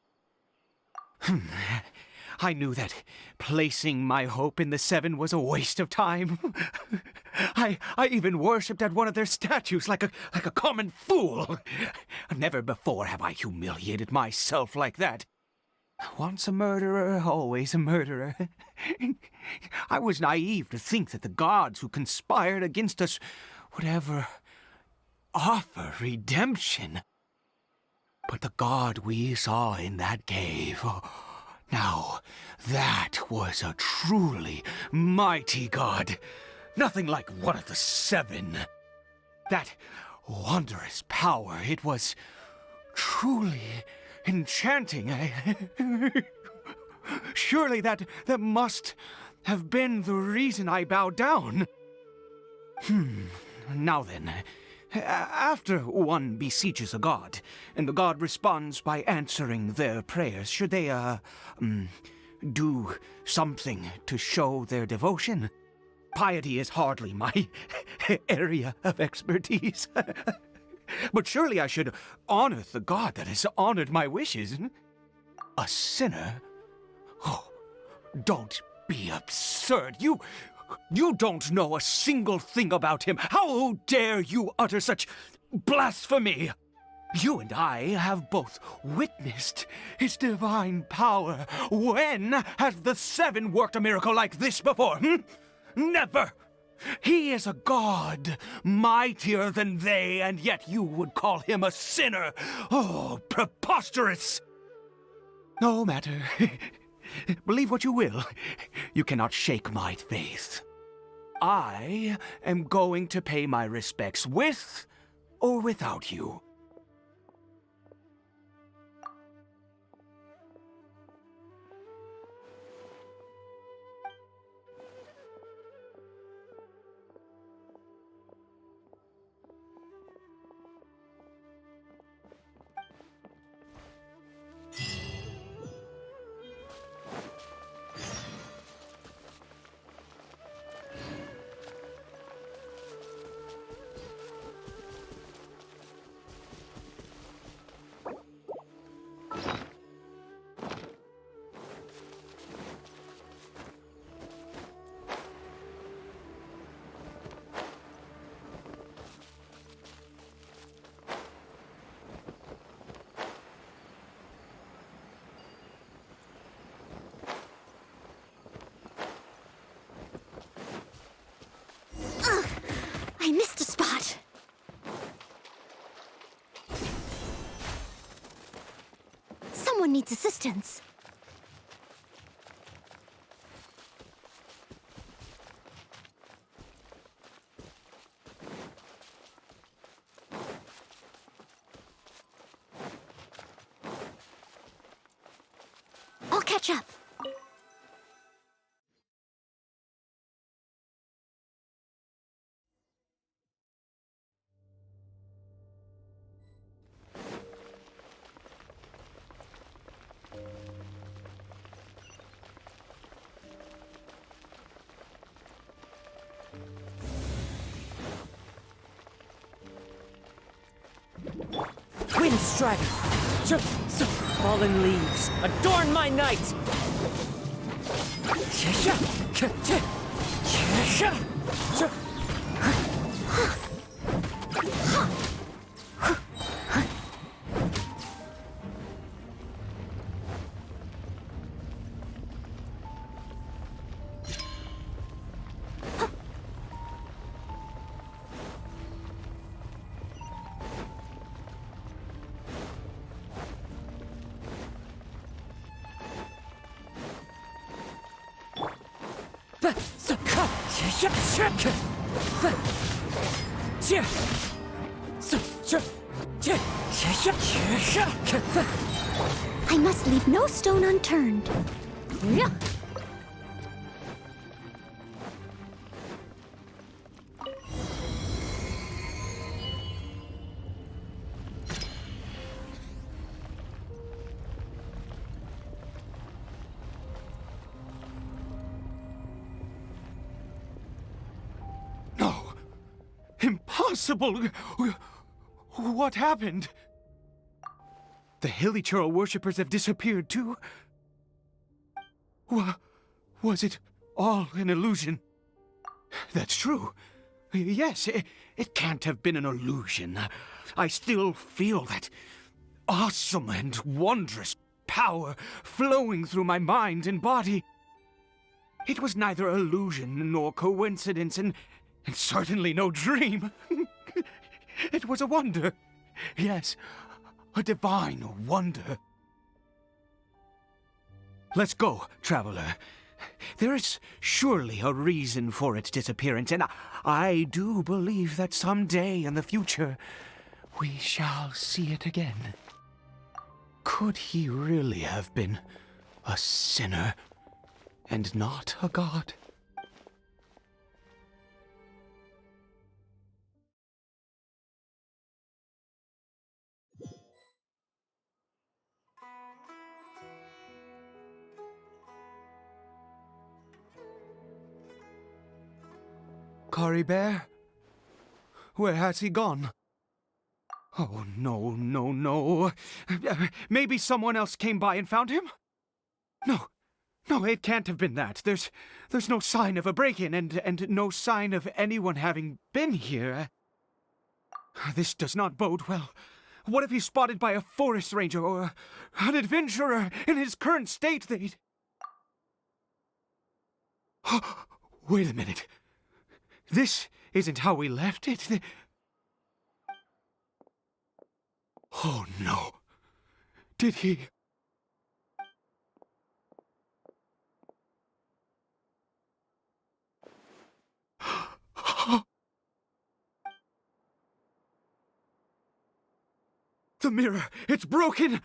I knew that placing my hope in the Seven was a waste of time. I even worshipped at one of their statues like a common fool. Never before have I humiliated myself like that. Once a murderer, always a murderer. I was naive to think that the gods who conspired against us would ever offer redemption. But the god we saw in that cave... Now, that was a truly mighty god. Nothing like one of the Seven. That wondrous power, it was truly enchanting. Surely that must have been the reason I bowed down. Now then, after one beseeches a god, and the god responds by answering their prayers, should they, do something to show their devotion. Piety is hardly my area of expertise. But surely I should honor the god that has honored my wishes. A sinner? Oh, don't be absurd. You don't know a single thing about him. How dare you utter such blasphemy? You and I have both witnessed his divine power. When has the Seven worked a miracle like this before? Never! He is a god, mightier than they, and yet you would call him a sinner. Oh, preposterous! No matter. Believe what you will. You cannot shake my faith. I am going to pay my respects with or without you. I missed a spot. Someone needs assistance. I'll catch up. Wind strider! Fallen leaves, adorn my night! I must leave no stone unturned. No! Impossible! What happened? The Hilly-Churl worshippers have disappeared too? Was it all an illusion? That's true. Yes, it can't have been an illusion. I still feel that awesome and wondrous power flowing through my mind and body. It was neither illusion nor coincidence, and certainly no dream. It was a wonder. Yes, a divine wonder. Let's go, traveler. There is surely a reason for its disappearance, and I do believe that someday in the future we shall see it again. Could he really have been a sinner and not a god? Caribert? Where has he gone? Oh, no, no, no. Maybe someone else came by and found him? No, no, it can't have been that. There's no sign of a break-in and no sign of anyone having been here. This does not bode well. What if he's spotted by a forest ranger or an adventurer in his current state? They'd... Wait a minute. This isn't how we left it. Oh, no. Did he... The mirror! It's broken!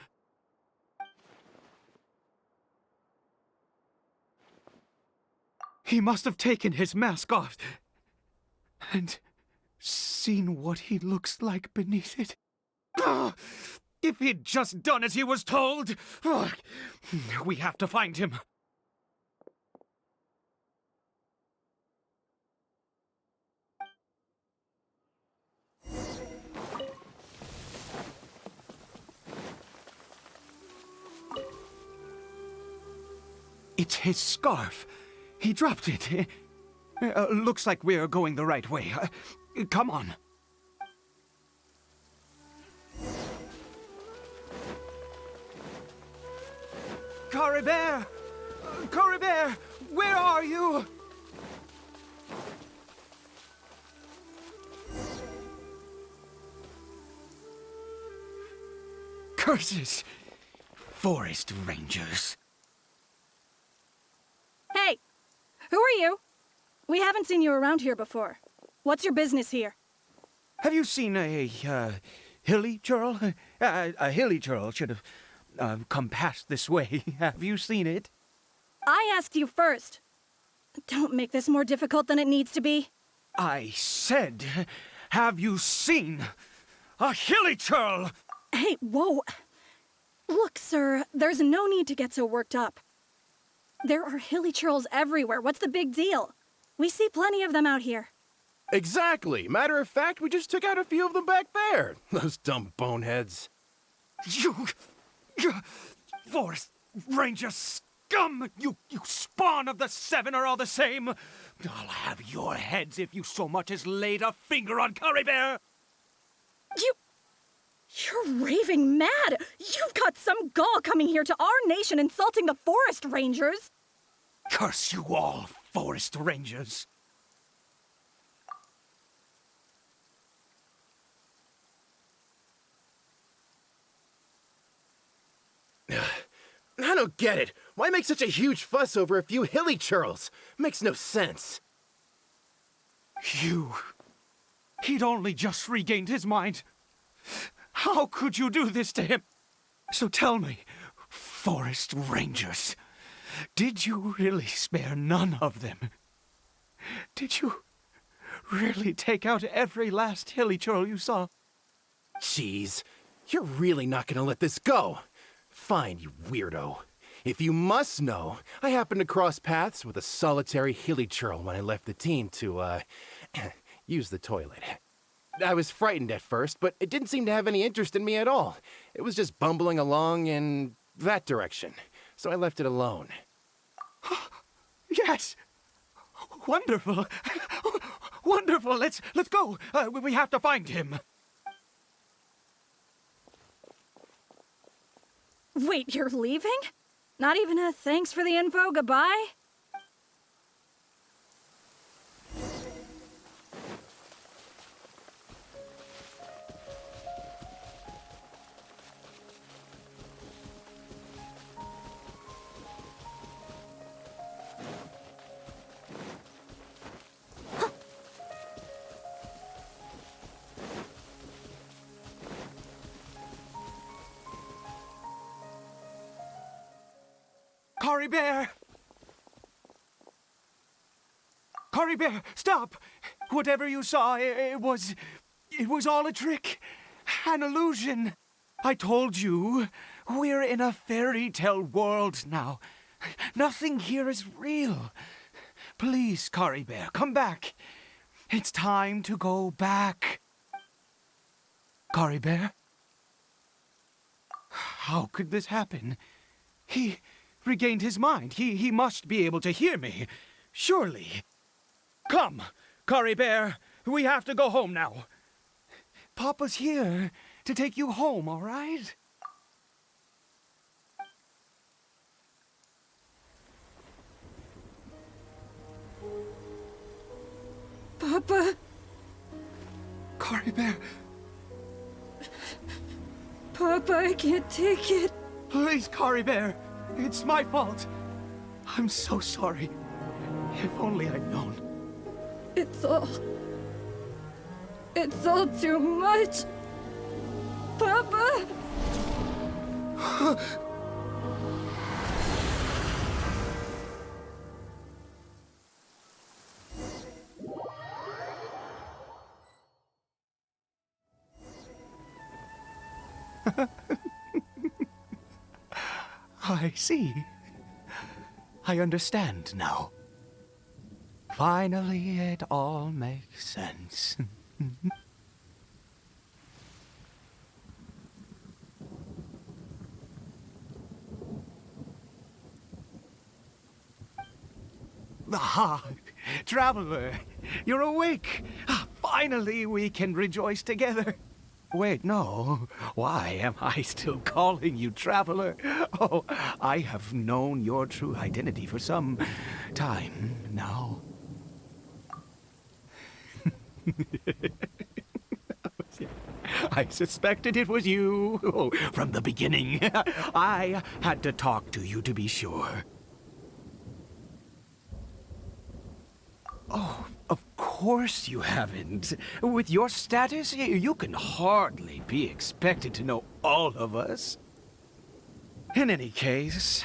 He must have taken his mask off and seen what he looks like beneath it. If he'd just done as he was told! We have to find him. It's his scarf. He dropped it. Looks like we're going the right way. Come on. Caribert! Caribert! Where are you? Curses! Forest rangers. Hey! Who are you? We haven't seen you around here before. What's your business here? Have you seen a hilly churl? A hilly churl should have come past this way. Have you seen it? I asked you first. Don't make this more difficult than it needs to be. I said, have you seen a hilly churl? Hey, whoa. Look, sir, there's no need to get so worked up. There are hilly churls everywhere. What's the big deal? We see plenty of them out here. Exactly. Matter of fact, we just took out a few of them back there. Those dumb boneheads. You forest ranger scum! You spawn of the Seven are all the same. I'll have your heads if you so much as laid a finger on Caribert. You're raving mad! You've got some gall coming here to our nation insulting the forest rangers! Curse you all, forest rangers! I don't get it. Why make such a huge fuss over a few hilly churls? Makes no sense. He'd only just regained his mind. How could you do this to him? So tell me, forest rangers, did you really spare none of them? Did you really take out every last hilly churl you saw? Jeez, you're really not gonna let this go. Fine, you weirdo. If you must know, I happened to cross paths with a solitary hilly churl when I left the team to, use the toilet. I was frightened at first, but it didn't seem to have any interest in me at all. It was just bumbling along in that direction, so I left it alone. Yes! Wonderful! Wonderful! Let's go! We have to find him! Wait, you're leaving? Not even a thanks for the info, goodbye? Caribert! Caribert, stop! Whatever you saw, it was all a trick. An illusion. I told you, we're in a fairy tale world now. Nothing here is real. Please, Caribert, come back. It's time to go back. Caribert? How could this happen? He regained his mind. He must be able to hear me. Surely. Come, Caribert. We have to go home now. Papa's here to take you home, all right? Papa? Caribert, Papa, I can't take it. please, Caribert. It's my fault. I'm so sorry. If only I'd known. It's all too much. Papa! I see. I understand now. Finally, it all makes sense. Ah, Traveler, you're awake. Finally, we can rejoice together. Wait, no. Why am I still calling you Traveler? Oh, I have known your true identity for some time now. I suspected it was you from the beginning. I had to talk to you to be sure. Oh, of course you haven't. With your status, you can hardly be expected to know all of us. In any case,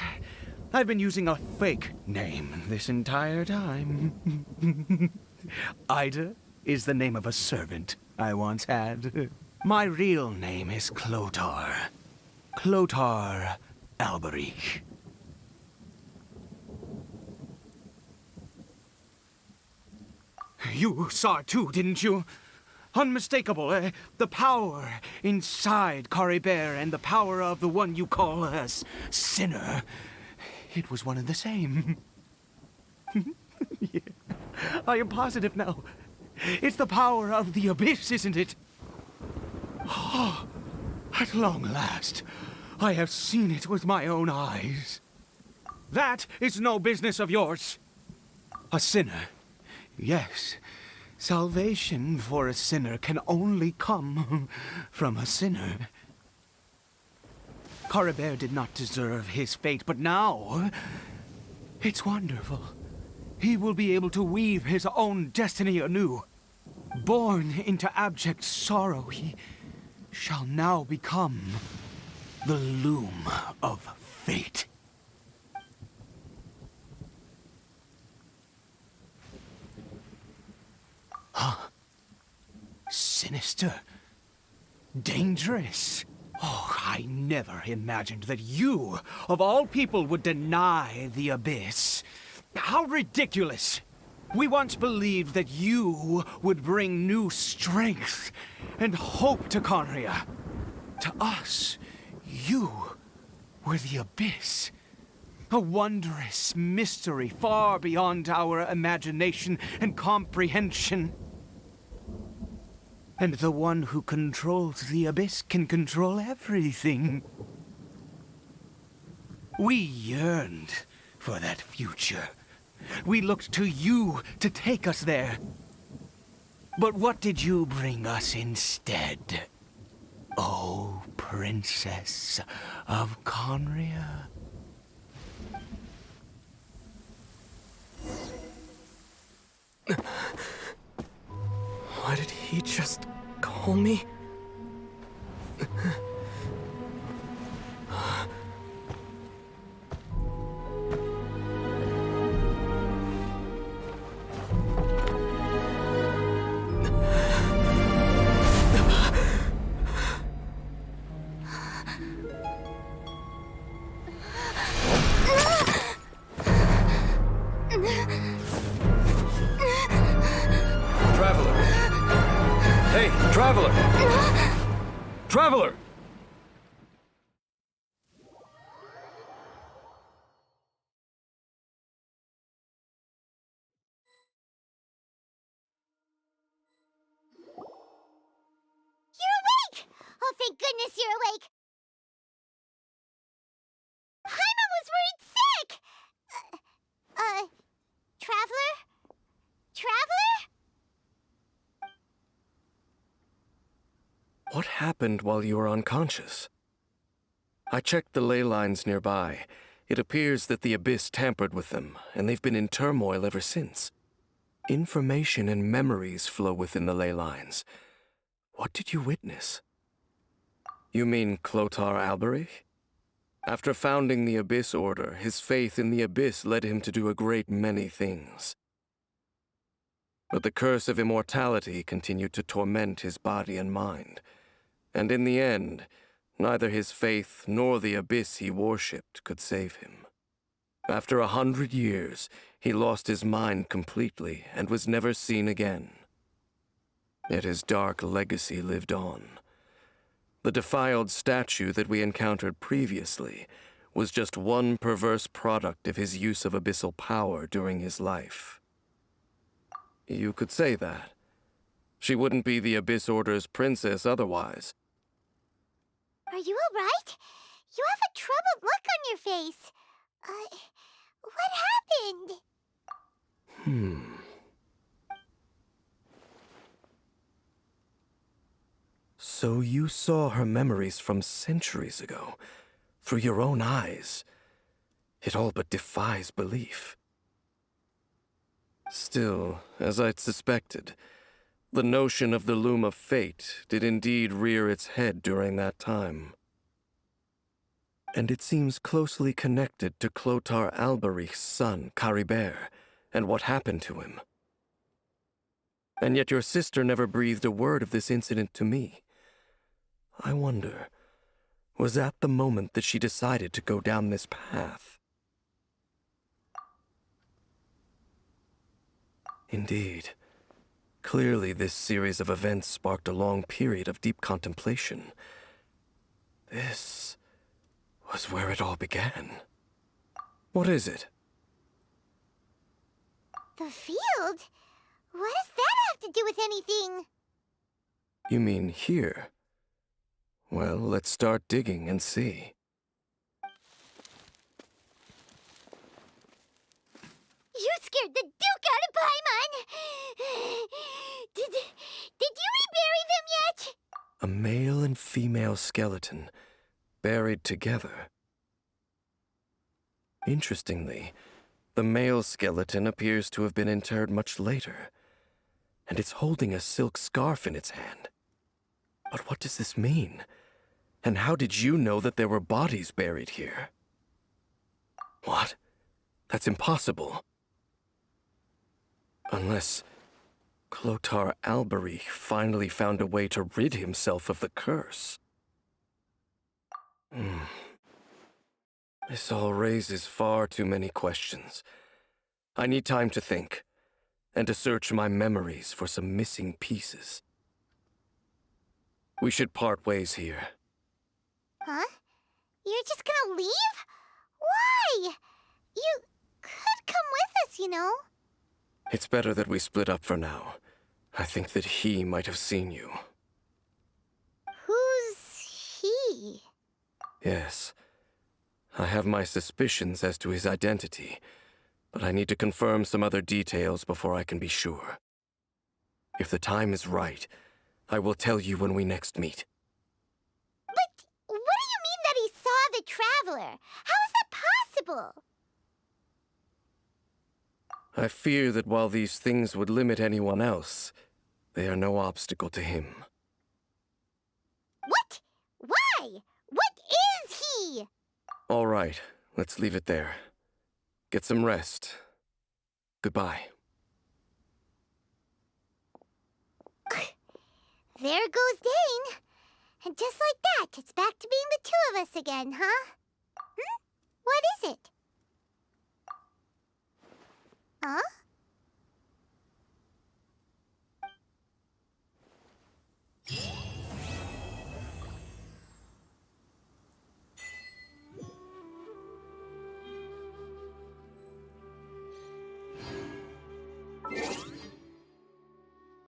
I've been using a fake name this entire time. Ida is the name of a servant I once had. My real name is Clotar. Clotar Alberic. You saw it too, didn't you? Unmistakable, the power inside Caribert and the power of the one you call a sinner. It was one and the same. Yeah. I am positive now. It's the power of the abyss, isn't it? Oh, at long last, I have seen it with my own eyes. That is no business of yours. A sinner. Yes, salvation for a sinner can only come from a sinner. Caribert did not deserve his fate, but now it's wonderful. He will be able to weave his own destiny anew. Born into abject sorrow, he shall now become the loom of fate. Huh? Sinister. Dangerous. Oh, I never imagined that you, of all people, would deny the abyss. How ridiculous! We once believed that you would bring new strength and hope to Conria. To us, you were the abyss. A wondrous mystery far beyond our imagination and comprehension. And the one who controls the abyss can control everything. We yearned for that future. We looked to you to take us there. But what did you bring us instead? Oh, Princess of Conria. Why did he just call me? Traveler, Hey, Traveler! Traveler! You're awake! Oh, thank goodness you're awake! Paimon was worried sick! Traveler? Traveler? What happened while you were unconscious? I checked the ley lines nearby. It appears that the Abyss tampered with them, and they've been in turmoil ever since. Information and memories flow within the ley lines. What did you witness? You mean Clotar Alberich? After founding the Abyss Order, his faith in the Abyss led him to do a great many things. But the curse of immortality continued to torment his body and mind. And in the end, neither his faith nor the Abyss he worshipped could save him. After 100 years, he lost his mind completely and was never seen again. Yet his dark legacy lived on. The defiled statue that we encountered previously was just one perverse product of his use of abyssal power during his life. You could say that. She wouldn't be the Abyss Order's princess otherwise. Are you alright? You have a troubled look on your face. What happened? So you saw her memories from centuries ago, through your own eyes. It all but defies belief. Still, as I'd suspected, the notion of the Loom of Fate did indeed rear its head during that time. And it seems closely connected to Clotar Alberich's son, Caribert, and what happened to him. And yet your sister never breathed a word of this incident to me. I wonder, was that the moment that she decided to go down this path? Indeed. Clearly, this series of events sparked a long period of deep contemplation. This was where it all began. What is it? The field? What does that have to do with anything? You mean here? Well, let's start digging and see. You scared the Duke out of Paimon! Did you rebury them yet? A male and female skeleton, buried together. Interestingly, the male skeleton appears to have been interred much later, and it's holding a silk scarf in its hand. But what does this mean? And how did you know that there were bodies buried here? What? That's impossible. Unless Clotar Alberich finally found a way to rid himself of the curse. This all raises far too many questions. I need time to think, and to search my memories for some missing pieces. We should part ways here. Huh? You're just gonna leave? Why? You could come with us, you know. It's better that we split up for now. I think that he might have seen you. Who's he? Yes. I have my suspicions as to his identity, but I need to confirm some other details before I can be sure. If the time is right, I will tell you when we next meet. But what do you mean that he saw the Traveler? How is that possible? I fear that while these things would limit anyone else, they are no obstacle to him. What? Why? What is he? All right, let's leave it there. Get some rest. Goodbye. There goes Dane. And just like that, it's back to being the two of us again, huh?